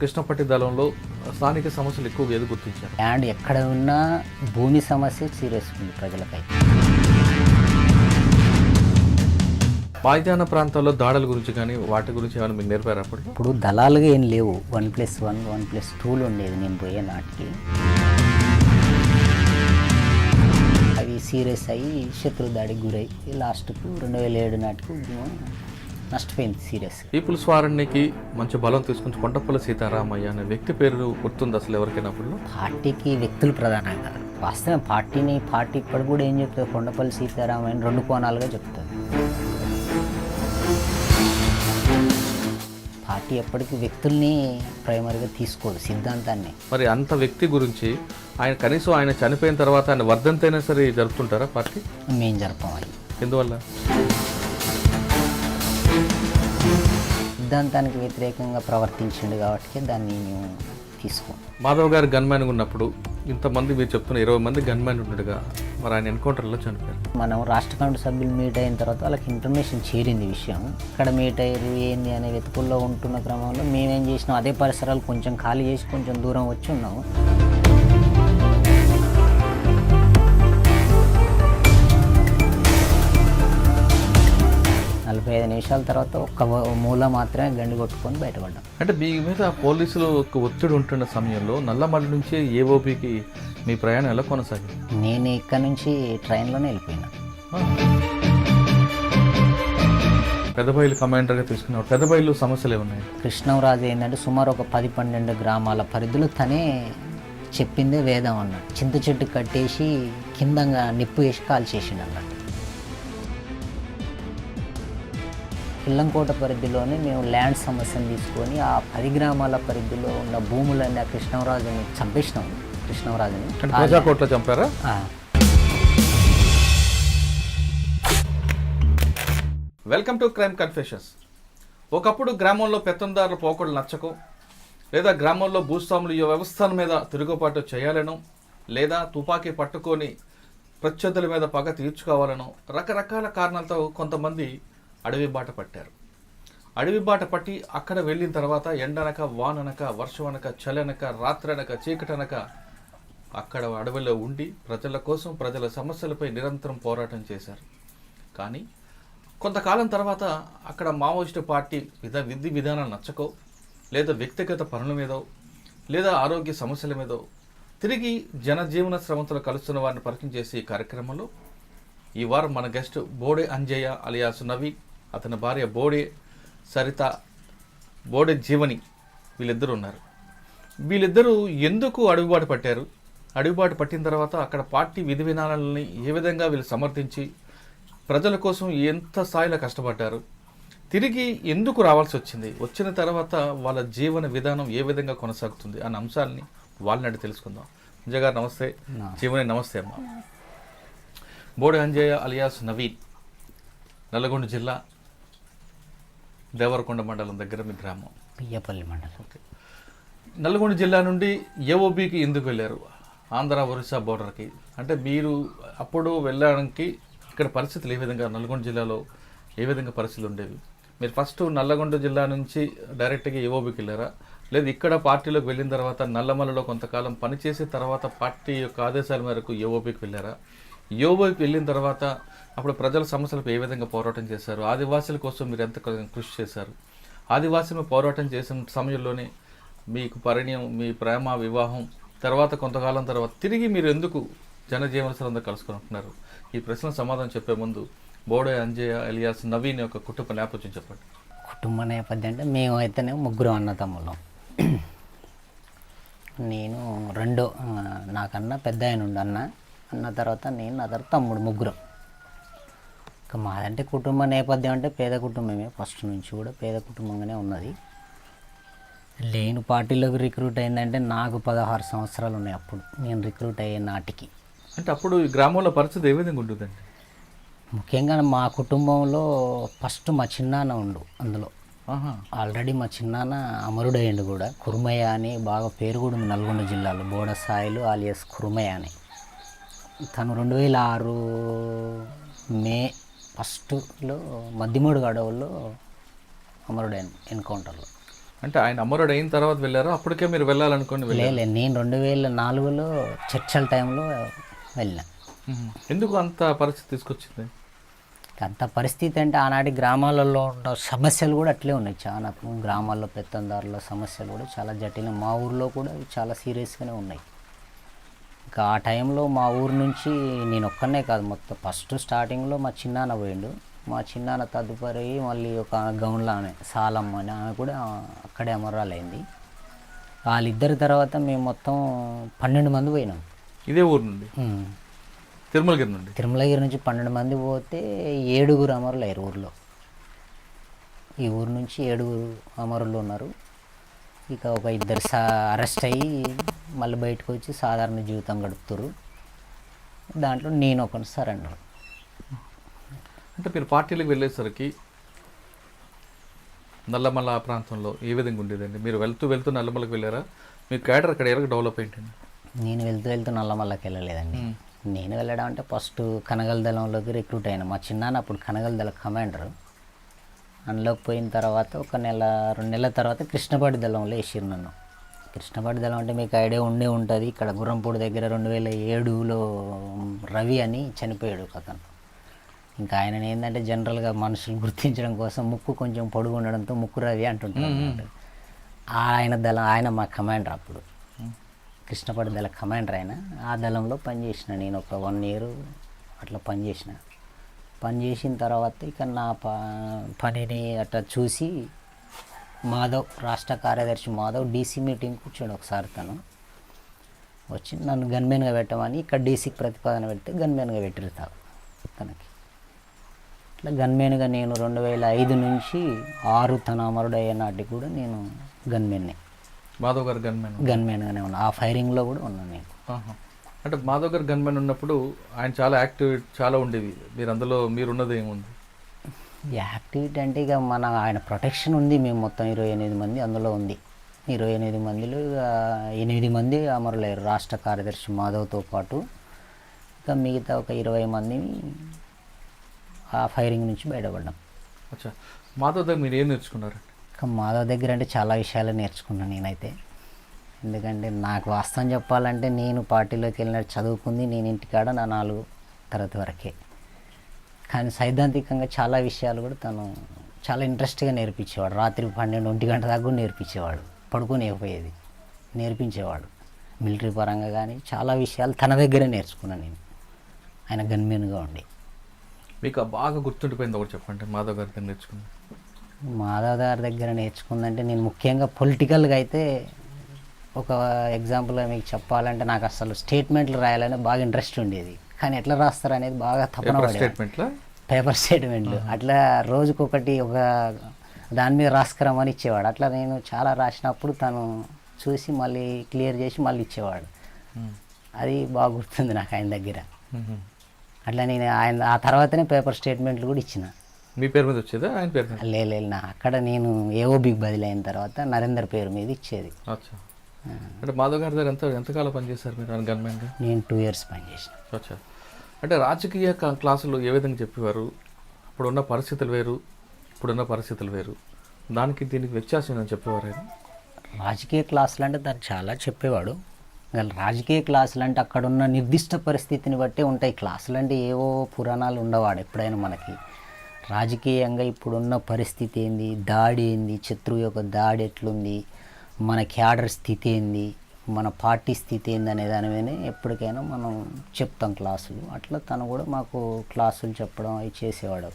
కృష్ణపట్టి దళంలో స్థానిక సమస్యలు ఎక్కువగా ఏది గుర్తించారు? ల్యాండ్ ఎక్కడ ఉన్నా భూమి సమస్య సీరియస్ ఉంది ప్రజలకై. మైదాన ప్రాంతాల్లో దాడుల గురించి కానీ వాటి గురించి ఏమైనా మీకు నేర్పారు అప్పుడు? ఇప్పుడు దళాలుగా ఏం లేవు, 1+1 1+2 ఉండేది నేను పోయే నాటికి. అవి సీరియస్ అయ్యి శత్రు దాడికి గురై లాస్ట్కు 2007 నాటికి నష్టపోయింది సీరియస్. పీపుల్స్ వారానికి మంచి బలం తీసుకుని కొండపల్లి సీతారామయ్య అనే వ్యక్తి పేరు గుర్తుంది అసలు ఎవరికైనా? అప్పుడు పార్టీకి వ్యక్తులు ప్రధానం కాదు, వాస్తవం పార్టీ ఇప్పుడు కూడా ఏం చెప్తుంది, కొండపల్లి సీతారామయ్యని 2 కోణాలుగా చెప్తుంది. పార్టీ ఎప్పటికీ వ్యక్తుల్ని ప్రైమరీగా తీసుకోదు, సిద్ధాంతాన్ని. మరి అంత వ్యక్తి గురించి ఆయన కనీసం ఆయన చనిపోయిన తర్వాత ఆయన వర్ధంతైనా సరే జరుపుతుంటారా పార్టీ? మేము జరపవాలి. ఎందువల్ల? సిద్ధాంతానికి వ్యతిరేకంగా ప్రవర్తించిండు కాబట్టి దాన్ని మేము తీసుకోం. మాధవ్ గారు గన్మ్యాన్ ఉన్నప్పుడు ఇంతమంది మీరు చెప్తున్న 20 మంది గన్మ్యాన్ ఉండడుగా, మరి ఆయన ఎన్కౌంటర్లో చనిపోయారు. మనం రాష్ట్ర కమిటీ సభ్యులు మీట్ అయిన తర్వాత వాళ్ళకి ఇన్ఫర్మేషన్ చేరింది విషయం. ఇక్కడ మీట్ అయ్యారు ఏంది అనే వెతుకుల్లో ఉంటున్న క్రమంలో మేమేం చేసినాం, అదే పరిసరాలు కొంచెం ఖాళీ చేసి కొంచెం దూరం వచ్చి ఉన్నాము. నలభై 5 నిమిషాల తర్వాత ఒక్క మూల మాత్రమే గండి కొట్టుకొని బయటపడ్డాం. అంటే మీ మీద పోలీసులు ఒత్తిడి ఉంటున్న సమయంలో నల్లమల్లి నుంచి ఏఓబికి మీ ప్రయాణం ఎలా కొనసాగింది? నేను ఇక్కడ నుంచి ట్రైన్లోనే వెళ్ళిపోయినా. పెదబయలు కమాండర్గా తీసుకున్నాడు. పెదబయలు సమస్యలు ఏమున్నాయి? కృష్ణరాజు ఏంటంటే సుమారు ఒక 10-12 గ్రామాల పరిధిలో తనే చెప్పిందే వేదం అన్నాడు. చింత చెట్టు కట్టేసి కిందంగా నిప్పు వేసి కాల్చేసిండు అన్నట్టు. కిల్లంకోట పరిధిలోనే మేము ల్యాండ్ సమస్యను తీసుకొని ఆ 10 గ్రామాల పరిధిలో ఉన్న భూములన్నీ ఆ కృష్ణరాజుని చంపేసినాం. కృష్ణరాజుని ప్రజాకోట్లో చంపారా? Welcome to crime confessions. ఒకప్పుడు గ్రామంలో పెత్తందారుల పోకడలు నచ్చకో, లేదా గ్రామంలో భూస్వాములు ఈ వ్యవస్థల మీద తిరుగుబాటు చేయాలనో, లేదా తుపాకీ పట్టుకొని ప్రత్యర్థుల మీద పగ తీర్చుకోవాలనో రకరకాల కారణాలతో కొంతమంది అడవి బాట పట్టారు. అడవి బాట పట్టి అక్కడ వెళ్ళిన తర్వాత ఎండనక వాననక వర్షమనక చలనక రాత్రనక చీకటనక అక్కడ అడవిలో ఉండి ప్రజల కోసం ప్రజల సమస్యలపై నిరంతరం పోరాటం చేశారు. కానీ కొంతకాలం తర్వాత అక్కడ మావోయిస్టు పార్టీ విధి విధానాలు నచ్చకో, లేదా వ్యక్తిగత పనుల మీదో, లేదా ఆరోగ్య సమస్యల మీదో తిరిగి జనజీవన శ్రమంతో కలుస్తున్న వారిని పరిచయం చేసే ఈ కార్యక్రమంలో ఈ వారం మన గెస్ట్ బోడే అంజయ్య అలియాస్ నవీ, అతని భార్య బోడే సరిత, బోడే జీవని, వీళ్ళిద్దరూ ఉన్నారు. వీళ్ళిద్దరూ ఎందుకు అడుగుబాటు పట్టారు, అడుగుబాటు పట్టిన తర్వాత అక్కడ పార్టీ విధి విధానాలని ఏ విధంగా వీళ్ళు సమర్థించి ప్రజల కోసం ఎంత స్థాయిలో కష్టపడ్డారు, తిరిగి ఎందుకు రావాల్సి వచ్చింది, వచ్చిన తర్వాత వాళ్ళ జీవన విధానం ఏ విధంగా కొనసాగుతుంది అన్న అంశాలని వాళ్ళని తెలుసుకుందాం. అంజయ్య గారు నమస్తే. జీవని నమస్తే అమ్మ. బోడే అంజయ్య అలియాస్ నవీన్, నల్గొండ జిల్లా దేవరకొండ మండలం దగ్గర మీ గ్రామం. పియ్యపల్లి మండలం. ఓకే. నల్గొండ జిల్లా నుండి ఏఓబికి ఎందుకు వెళ్ళారు? ఆంధ్ర ఒరిస్సా బోర్డర్కి. అంటే మీరు అప్పుడు వెళ్ళడానికి ఇక్కడ పరిస్థితులు ఏ విధంగా, నల్గొండ జిల్లాలో ఏ విధంగా పరిస్థితులు ఉండేవి? మీరు ఫస్ట్ నల్లగొండ జిల్లా నుంచి డైరెక్ట్గా ఏఓబికి వెళ్ళారా, లేదు ఇక్కడ పార్టీలోకి వెళ్ళిన తర్వాత నల్లమల్లలో కొంతకాలం పనిచేసిన తర్వాత పార్టీ యొక్క ఆదేశాల మేరకు ఏఓబికి వెళ్ళారా? ఏఓబికి వెళ్ళిన తర్వాత అప్పుడు ప్రజల సమస్యలకు ఏ విధంగా పోరాటం చేశారు? ఆదివాసుల కోసం మీరు ఎంత కృషి చేశారు? ఆదివాసులు పోరాటం చేసిన సమయంలోనే మీకు పరిణయం, మీ ప్రేమ వివాహం తర్వాత కొంతకాలం తర్వాత తిరిగి మీరు ఎందుకు జనజీవనశ్రంతో కలుసుకుంటున్నారు? ఈ ప్రశ్న సమాధానం చెప్పే ముందు బోడే అంజయ్య అలియాస్ నవీన్ యొక్క కుటుంబ నేపథ్యం చెప్పండి. కుటుంబ నేపథ్యం అంటే మేము అయితేనే 3 అన్నతమ్ములం. నేను నాకన్నా పెద్ద ఆయన ఉండు అన్న తర్వాత నేను, నా తర్వాత తమ్ముడు, 3. ఇంకా మాదంటే కుటుంబ నేపథ్యం అంటే పేద కుటుంబమే, ఫస్ట్ నుంచి కూడా పేద కుటుంబంగానే ఉన్నది. లేని పార్టీలోకి రిక్రూట్ అయిందంటే నాకు 16 సంవత్సరాలు ఉన్నాయి అప్పుడు నేను రిక్రూట్ అయ్యే నాటికి. అంటే అప్పుడు ఈ గ్రామంలో పరిస్థితి ఏ విధంగా ఉంటుందండి? ముఖ్యంగా మా కుటుంబంలో ఫస్ట్ మా చిన్నాన్న ఉండు అందులో. ఆల్రెడీ మా చిన్నాన్న అమరుడయ్యండు కూడా. కురుమయ్య అని బాగా పేరు కూడా ఉంది నల్గొండ జిల్లాలో, బోడ సాయిలు ఆలియాస్ కురుమయ్య అని. తను 2006 మే 1లో మద్దిమూడు అడవుల్లో అమరుడైన ఎన్కౌంటర్లో. అంటే ఆయన అమరుడు అయిన తర్వాత వెళ్ళారా, అప్పటికే మీరు వెళ్ళాలనుకుని వెళ్ళారు? లేదు, నేను 2004లో చర్చల టైంలో వెళ్ళిన. ఎందుకు అంత పరిస్థితి తీసుకొచ్చింది? అంత పరిస్థితి అంటే ఆనాటి గ్రామాలలో ఉన్న సమస్యలు కూడా అట్లే ఉన్నాయి. చాలా గ్రామాల్లో పెత్తందారుల సమస్యలు కూడా చాలా జటిలం. మా ఊర్లో కూడా చాలా సీరియస్గానే ఉన్నాయి. ఇంకా ఆ టైంలో మా ఊరు నుంచి నేను ఒక్కనే కాదు, మొత్తం ఫస్ట్ స్టార్టింగ్లో మా చిన్నాన్న పోయిండు. మా చిన్నాన్న తదుపరి మళ్ళీ ఒక గౌన్లో ఆమె సాలమ్మ అని ఆమె కూడా అక్కడే అమరాలైంది. వాళ్ళిద్దరి తర్వాత మేము మొత్తం 12 మంది పోయినాం. ఇదే ఊరు నుండి, తిరుమలగిరి నుండి? తిరుమలగిరి నుంచి 12 మంది పోతే 7 అమరులు అయ్యారు ఊర్లో. ఈ ఊరు నుంచి 7 అమరులు ఉన్నారు. ఇక ఒక 2 అరెస్ట్ అయ్యి మళ్ళీ బయటకు వచ్చి సాధారణ జీవితం గడుపుతారు. దాంట్లో నేను ఒకటి సరెండర్. అంటే మీరు పార్టీలకు వెళ్ళేసరికి నల్లమల్ల ఆ ప్రాంతంలో ఏ విధంగా ఉండేదండి? మీరు వెళ్తూ నల్లమల్లకి వెళ్ళారా? మీ క్యాడర్ అక్కడ ఎలా డెవలప్ అయిందండి? నేను వెళ్తూ నల్లమల్లకి వెళ్ళలేదండి. నేను వెళ్ళడం అంటే ఫస్ట్ కనగల దళంలోకి రిక్రూట్ అయినా. మా చిన్నాన్న అప్పుడు కనగల దళ కమాండరు. అందులోకి పోయిన తర్వాత 1 నెల 2 నెలల తర్వాత కృష్ణపాటి దళంలో వేసిరు నన్ను. కృష్ణపాటి దళం అంటే మీకు ఐడియా ఉంటుంది. ఇక్కడ గుర్రంపూడి దగ్గర 2007లో రవి అని చనిపోయాడు అతను. ఇంకా ఆయన ఏంటంటే జనరల్గా మనుషులు గుర్తించడం కోసం ముక్కు కొంచెం పొడుగు ఉండడంతో ముక్కు రవి అంటుంటారు. ఆయన మా కమాండర్ అప్పుడు, కృష్ణపాటి దళ కమాండర్. ఆయన ఆ దళంలో పనిచేసిన నేను ఒక 1 ఇయర్ అట్లా పనిచేసిన తర్వాత ఇక నా పనిని అట్లా చూసి మాధవ్, రాష్ట్ర కార్యదర్శి మాధవ్ డీసీ మీటింగ్ కూర్చోండి ఒకసారి. తను వచ్చి నన్ను గన్మెన్గా పెట్టమని ఇక్కడ డీసీకి ప్రతిపాదన పెడితే గన్మెన్గా పెట్టిరు తనకి. ఇట్లా గన్మెన్గా నేను 2005 నుంచి 6 తన అమరుడు అయ్యే నాటికి కూడా నేను గన్మెన్నే. మాధవ్ గారు గన్మెన్గానే ఉన్నా. ఆ ఫైరింగ్లో కూడా ఉన్నాను నేను. అంటే మాధవ్ గారు గన్మెన్ ఉన్నప్పుడు ఆయన చాలా యాక్టివిటీ చాలా ఉండేవి. మీరున్నది ఏముంది యాక్టివిటీ అంటే ఇక ఆయన ప్రొటెక్షన్ ఉంది. మేము మొత్తం 28 మంది అందులో ఉంది. 28 మందిలో 8 మంది అమరులయ్యారు రాష్ట్ర కార్యదర్శి మాధవ్తో పాటు. ఇక మిగతా ఒక 20 మందిని ఆ ఫైరింగ్ నుంచి బయటపడ్డాం. అచ్చా, మాధవ్ దగ్గర మీరు ఏం నేర్చుకున్నారు? ఇంకా మాధవ్ దగ్గర అంటే చాలా విషయాలు నేర్చుకున్నాను నేనైతే. ఎందుకంటే నాకు వాస్తవం చెప్పాలంటే నేను పార్టీలోకి వెళ్ళినట్టు చదువుకుంది నేను ఇంటికాడ నా 4వ తరగతి వరకే. కానీ సైద్ధాంతికంగా చాలా విషయాలు కూడా తను చాలా ఇంట్రెస్ట్గా నేర్పించేవాడు. రాత్రి 12-1 గంట దాకా కూడా నేర్పించేవాడు. పడుకోనివ్వకపోయేది, నేర్పించేవాడు. మిలిటరీ పరంగా కానీ చాలా విషయాలు తన దగ్గరే నేర్చుకున్నాను నేను, ఆయన గన్మెన్గా ఉండి. మీకు బాగా గుర్తుండిపోయింది ఒకటి చెప్పండి, మాధవ్ గారి దగ్గర నేర్చుకుంది. మాధవ్ గారి దగ్గర నేర్చుకుందంటే నేను ముఖ్యంగా పొలిటికల్గా అయితే ఒక ఎగ్జాంపుల్గా మీకు చెప్పాలంటే నాకు అసలు స్టేట్మెంట్లు రాయాలని బాగా ఇంట్రెస్ట్ ఉండేది. కానీ ఎట్లా రాస్తారు అనేది బాగా తపన పడేది. పేపర్ స్టేట్మెంట్లు అట్లా రోజుకొకటి ఒక దాని మీద రాసుకురమని ఇచ్చేవాడు. అట్లా నేను చాలా రాసినప్పుడు తను చూసి మళ్ళీ క్లియర్ చేసి మళ్ళీ ఇచ్చేవాడు. అది బాగా గుర్తుంది నాకు ఆయన దగ్గర. అట్లా నేను ఆయన ఆ తర్వాతనే పేపర్ స్టేట్మెంట్లు కూడా ఇచ్చిన. మీ పేరు మీద వచ్చేదా ఆయన పేరు మీద? లేదు, అక్కడ నేను ఏఓబికి బదిలీ అయిన తర్వాత నరేందర్ పేరు మీద ఇచ్చేది. అంటే మాధవ్ గారి దగ్గర ఎంతకాలం పనిచేశారు మీరు గన్మెన్గా? నేను 2 years పనిచేసిన. అచ్చా, అంటే రాజకీయ క్లాసులు ఏ విధంగా చెప్పేవారు? అప్పుడున్న పరిస్థితులు వేరు, ఇప్పుడున్న పరిస్థితులు వేరు, దానికి దీనికి వ్యత్యాసం ఏదని చెప్పేవారు? రాజకీయ క్లాసులు అంటే తను చాలా చెప్పేవాడు. రాజకీయ క్లాసులు అంటే అక్కడున్న నిర్దిష్ట పరిస్థితిని బట్టే ఉంటాయి. క్లాసులు అంటే ఏవో పురాణాలు ఉండవాడు ఎప్పుడైనా మనకి. రాజకీయంగా ఇప్పుడున్న పరిస్థితి ఏంది, దాడి ఏంది, శత్రువు యొక్క దాడి ఎట్లుంది, మన క్యాడర్ స్థితి ఏంది, మన పార్టీ స్థితి ఏంది అనే దాని మీదనే ఎప్పటికైనా మనం చెప్తాం క్లాసులు. అట్లా తను కూడా మాకు క్లాసులు చెప్పడం అవి చేసేవాడు.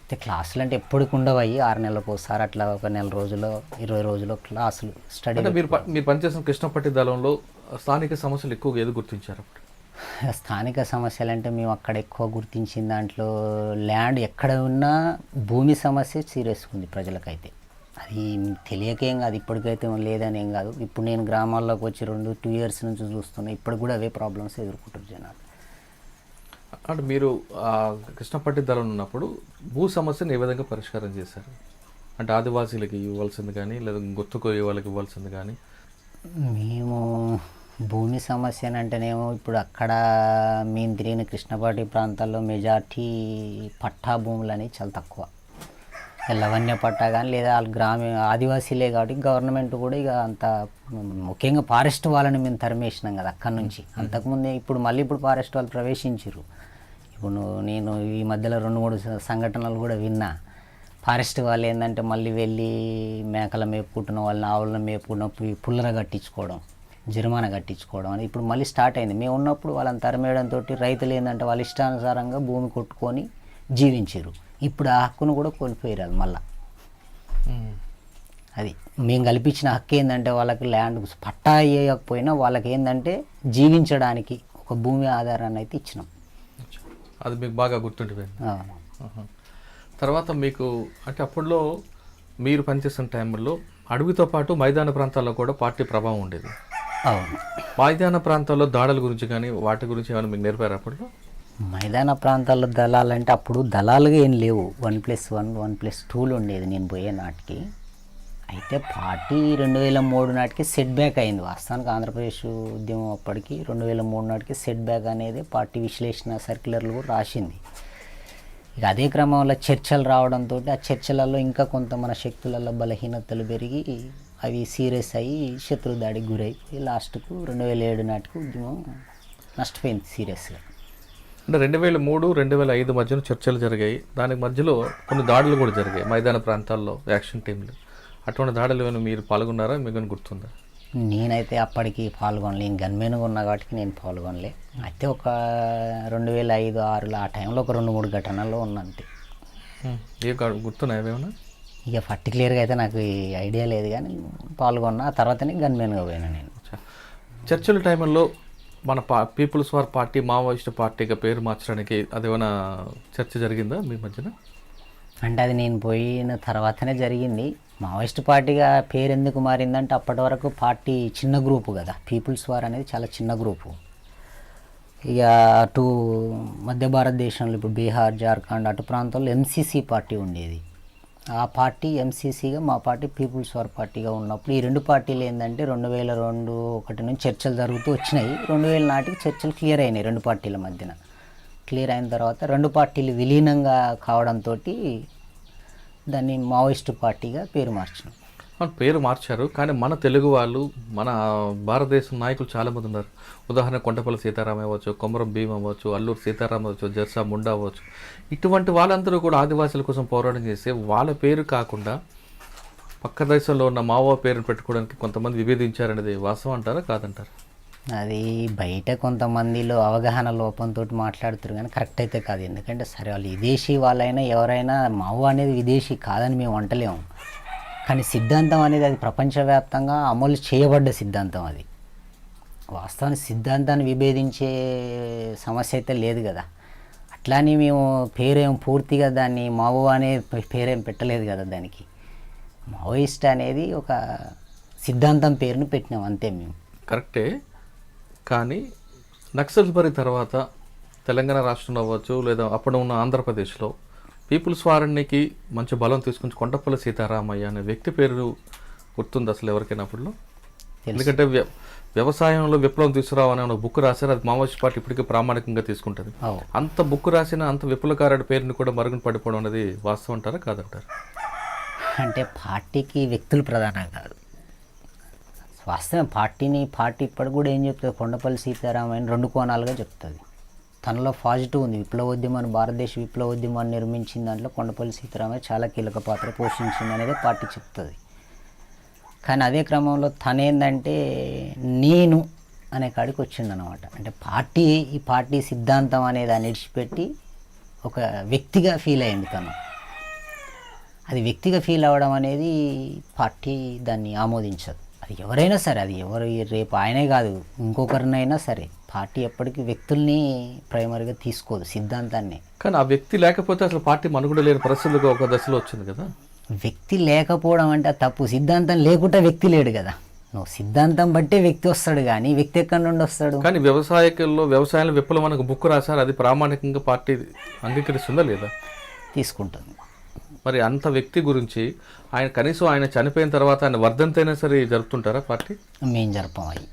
అయితే క్లాసులు అంటే ఎప్పటికి ఉండవు, 6 నెలలకు ఒకసారి అట్లా ఒక 1 నెల రోజులో 20 రోజుల్లో క్లాసులు స్టడీ. మీరు పనిచేసిన కృష్ణపట్టి దళంలో స్థానిక సమస్యలు ఎక్కువగా ఏది గుర్తించారు? స్థానిక సమస్యలు అంటే మేము అక్కడ ఎక్కువ గుర్తించిన దాంట్లో ల్యాండ్ ఎక్కడ ఉన్నా భూమి సమస్య సీరియస్గా ఉంది ప్రజలకైతే. అది తెలియకేం కాదు, ఇప్పటికైతే లేదని ఏం కాదు. ఇప్పుడు నేను గ్రామాల్లోకి వచ్చి 2 years నుంచి చూస్తున్నా, ఇప్పటికి కూడా అవే ప్రాబ్లమ్స్ ఎదుర్కొంటారు జనాలు. అంటే మీరు కృష్ణపట్టి దళం ఉన్నప్పుడు భూ సమస్యను ఏ విధంగా పరిష్కారం చేశారు? అంటే ఆదివాసీలకి ఇవ్వాల్సింది కానీ లేదా గుర్తుకోయే వాళ్ళకి ఇవ్వాల్సింది కానీ? మేము భూమి సమస్య అంటేనేమో ఇప్పుడు అక్కడ మేము తిరిగిన కృష్ణపాటి ప్రాంతాల్లో మెజార్టీ పట్టా భూములు అనేవి చాలా తక్కువ. లవణ్య పట్టా కానీ లేదా వాళ్ళు ఆదివాసీలే కాబట్టి గవర్నమెంట్ కూడా ఇక అంత ముఖ్యంగా ఫారెస్ట్ వాళ్ళని మేము తరిమేసినాం కదా అక్కడి నుంచి. అంతకుముందే ఇప్పుడు ఫారెస్ట్ వాళ్ళు ప్రవేశించారు. ఇప్పుడు నేను ఈ మధ్యలో 2-3 సంఘటనలు కూడా విన్నా. ఫారెస్ట్ వాళ్ళు ఏంటంటే మళ్ళీ వెళ్ళి మేకల మేపుకుంటున్న వాళ్ళని, ఆవులను మేపుకున్న పుల్లర కట్టించుకోవడం, జరిమానా కట్టించుకోవడం అని ఇప్పుడు మళ్ళీ స్టార్ట్ అయింది. మేము ఉన్నప్పుడు వాళ్ళని తరిమేయడంతో రైతులు ఏంటంటే వాళ్ళ ఇష్టానుసారంగా భూమి కొట్టుకొని జీవించారు. ఇప్పుడు ఆ హక్కును కూడా కోల్పోయారు మళ్ళీ. అది మేము కల్పించిన హక్కు ఏంటంటే వాళ్ళకి ల్యాండ్ పట్టా ఇవ్వకపోయినా వాళ్ళకి ఏంటంటే జీవించడానికి ఒక భూమి ఆధారాన్ని అయితే ఇచ్చినాం. అది మీకు బాగా గుర్తుండిపోయింది. తర్వాత మీకు అంటే అప్పట్లో మీరు పనిచేస్తున్న టైంలో అడవితో పాటు మైదాన ప్రాంతాల్లో కూడా పార్టీ ప్రభావం ఉండేది. అవును. మైదాన ప్రాంతాల్లో దాడుల గురించి కానీ వాటి గురించి ఏమైనా మీకు నేర్పారు అప్పట్లో? మైదాన ప్రాంతాల్లో దళాలంటే అప్పుడు దళాలుగా ఏం లేవు. 1+1, 1+2 ఉండేది నేను పోయే నాటికి. అయితే పార్టీ 2003 నాటికి సెట్ బ్యాక్ అయింది. వాస్తవానికి ఆంధ్రప్రదేశ్ ఉద్యమం అప్పటికి 2003 నాటికి సెట్ బ్యాక్ అనేది పార్టీ విశ్లేషణ సర్క్యులర్లు కూడా రాసింది. ఇక అదే క్రమంలో చర్చలు రావడంతో ఆ చర్చలలో ఇంకా కొంత మన శక్తులలో బలహీనతలు పెరిగి అవి సీరియస్ అయ్యి శత్రు దాడికి గురైపోయి లాస్ట్కు 2007 నాటికి ఉద్యమం నష్టపోయింది సీరియస్గా. అంటే 2003, 2005 మధ్యన చర్చలు జరిగాయి. దానికి మధ్యలో కొన్ని దాడులు కూడా జరిగాయి మైదాన ప్రాంతాల్లో యాక్షన్ టీంలు. అటువంటి దాడులు ఏమైనా మీరు పాల్గొన్నారా? మీకు గుర్తుందా? నేనైతే అప్పటికి పాల్గొనలే. నేను గన్మెన్గా ఉన్నా కాబట్టి నేను పాల్గొనలే. అయితే ఒక 2005-2006 ఆ టైంలో ఒక 2-3 ఘటనల్లో ఉన్నంతే. ఏ గుర్తున్నాయి ఏమైనా? ఇక పర్టికులర్గా అయితే నాకు ఐడియా లేదు కానీ పాల్గొన్నా. ఆ తర్వాతనే గన్మెన్గా పోయినా నేను. చర్చల టైంలో మన పీపుల్స్ వార్ పార్టీ మావోయిస్ట్ పార్టీగా పేరు మార్చడానికి అదేమైనా చర్చ జరిగిందా మీ మధ్యన? అంటే అది నేను పోయిన తర్వాతనే జరిగింది. మావోయిస్ట్ పార్టీగా పేరు ఎందుకు మారిందంటే అప్పటి వరకు పార్టీ చిన్న గ్రూపు కదా. పీపుల్స్ వార్ అనేది చాలా చిన్న గ్రూపు. ఇక అటు మధ్య భారతదేశంలో ఇప్పుడు బీహార్, జార్ఖండ్ అటు ప్రాంతాల్లో ఎంసీసీ పార్టీ ఉండేది. ఆ పార్టీ ఎంసీసీగా మా పార్టీ పీపుల్స్ వార్ పార్టీగా ఉన్నప్పుడు ఈ రెండు పార్టీలు ఏంటంటే 2002 నుంచి చర్చలు జరుగుతూ వచ్చినాయి. 2000 నాటికి చర్చలు క్లియర్ అయినాయి రెండు పార్టీల మధ్యన. క్లియర్ అయిన తర్వాత రెండు పార్టీలు విలీనంగా కావడంతో దాన్ని మావోయిస్టు పార్టీగా పేరు మార్చారు. పేరు మార్చారు కానీ మన తెలుగు వాళ్ళు, మన భారతదేశం నాయకులు చాలామంది ఉన్నారు. ఉదాహరణ కొండపల్లి సీతారాం అవ్వచ్చు, కొమరం భీమ్ అవ్వచ్చు, అల్లూరు సీతారాం అవ్వచ్చు, జర్సా ముండా అవ్వచ్చు. ఇటువంటి వాళ్ళందరూ కూడా ఆదివాసుల కోసం పోరాటం చేస్తే వాళ్ళ పేరు కాకుండా పక్క దేశంలో ఉన్న మావో పేరును పెట్టుకోవడానికి కొంతమంది విభేదించారనేది వాస్తవం అంటారా కాదంటారా? అది బయట కొంతమందిలో అవగాహన లోపంతో మాట్లాడుతారు కానీ కరెక్ట్ అయితే కాదు. ఎందుకంటే సరే వాళ్ళు విదేశీ వాళ్ళైనా ఎవరైనా మావో అనేది విదేశీ కాదని మేము అంటలేము. కానీ సిద్ధాంతం అనేది అది ప్రపంచవ్యాప్తంగా అమలు చేయబడ్డ సిద్ధాంతం. అది వాస్తవానికి సిద్ధాంతాన్ని విభేదించే సమస్య అయితే లేదు కదా. అట్లానే మేము పేరేం పూర్తిగా దాన్ని మావో అనే పేరేం పెట్టలేదు కదా. దానికి మావోయిస్ట్ అనేది ఒక సిద్ధాంతం పేరును పెట్టినాం అంతే మేము. కరెక్టే. కానీ నక్సల్ బరి తర్వాత తెలంగాణ రాష్ట్రంలో అవ్వచ్చు లేదా అప్పుడు ఉన్న ఆంధ్రప్రదేశ్లో పీపుల్స్ వారానికి మంచి బలం తీసుకుని కొండపల్లి సీతారామయ్య అనే వ్యక్తి పేరు గుర్తుంది అసలు ఎవరికైనా అప్పుడులో? ఎందుకంటే వ్యవసాయంలో విప్లవం తీసుకురావని ఒక బుక్ రాశారు. అది మావోయిస్ట్ పార్టీ ఇప్పటికీ ప్రామాణికంగా తీసుకుంటుంది. అంత బుక్ రాసిన అంత విప్లవకారుడి పేరుని కూడా మరుగున పడిపోవడం అనేది వాస్తవం అంటారా కాదంటారు? అంటే పార్టీకి వ్యక్తులు ప్రధానం కాదు. వాస్తవం పార్టీ ఇప్పటికి కూడా ఏం చెప్తుంది, కొండపల్లి సీతారామయ్యని 2 కోణాలుగా చెప్తుంది. తనలో పాజిటివ్ ఉంది. విప్లవోద్యమాన్ని, భారతదేశ విప్లవోద్యమాన్ని నిర్మించిన దాంట్లో కొండపల్లి సీతారామయ్య చాలా కీలక పాత్ర పోషించింది అనేది పార్టీ చెప్తుంది. కానీ అదే క్రమంలో తనేందంటే నేను అనే కాడికి వచ్చిందనమాట. అంటే ఈ పార్టీ సిద్ధాంతం అనేది దాన్ని విడిచిపెట్టి ఒక వ్యక్తిగా ఫీల్ అయ్యింది తను. అది వ్యక్తిగా ఫీల్ అవ్వడం అనేది పార్టీ దాన్ని ఆమోదించదు. అది ఎవరైనా సరే, అది ఎవరు రేపు ఆయనే కాదు ఇంకొకరినైనా సరే, పార్టీ ఎప్పటికీ వ్యక్తుల్ని ప్రైమరీగా తీసుకోదు, సిద్ధాంతాన్ని. కానీ ఆ వ్యక్తి లేకపోతే అసలు పార్టీ మనుగడ లేని పరిస్థితులకు ఒక దశలో వచ్చింది కదా. వ్యక్తి లేకపోవడం అంటే తప్పు. సిద్ధాంతం లేకుండా వ్యక్తి లేడు కదా. నువ్వు సిద్ధాంతం బట్టే వ్యక్తి వస్తాడు కానీ వ్యక్తి ఎక్కడి నుండి వస్తాడు? కానీ వ్యవసాయంలో విప్లవానికి బుక్ రాశారు. అది ప్రామాణికంగా పార్టీ అంగీకరిస్తుందా లేదా? తీసుకుంటుంది. మరి అంత వ్యక్తి గురించి కనీసం ఆయన చనిపోయిన తర్వాత ఆయన వర్ధంతైనా సరే జరుపుతుంటారా పార్టీ? మేము జరపం. అవి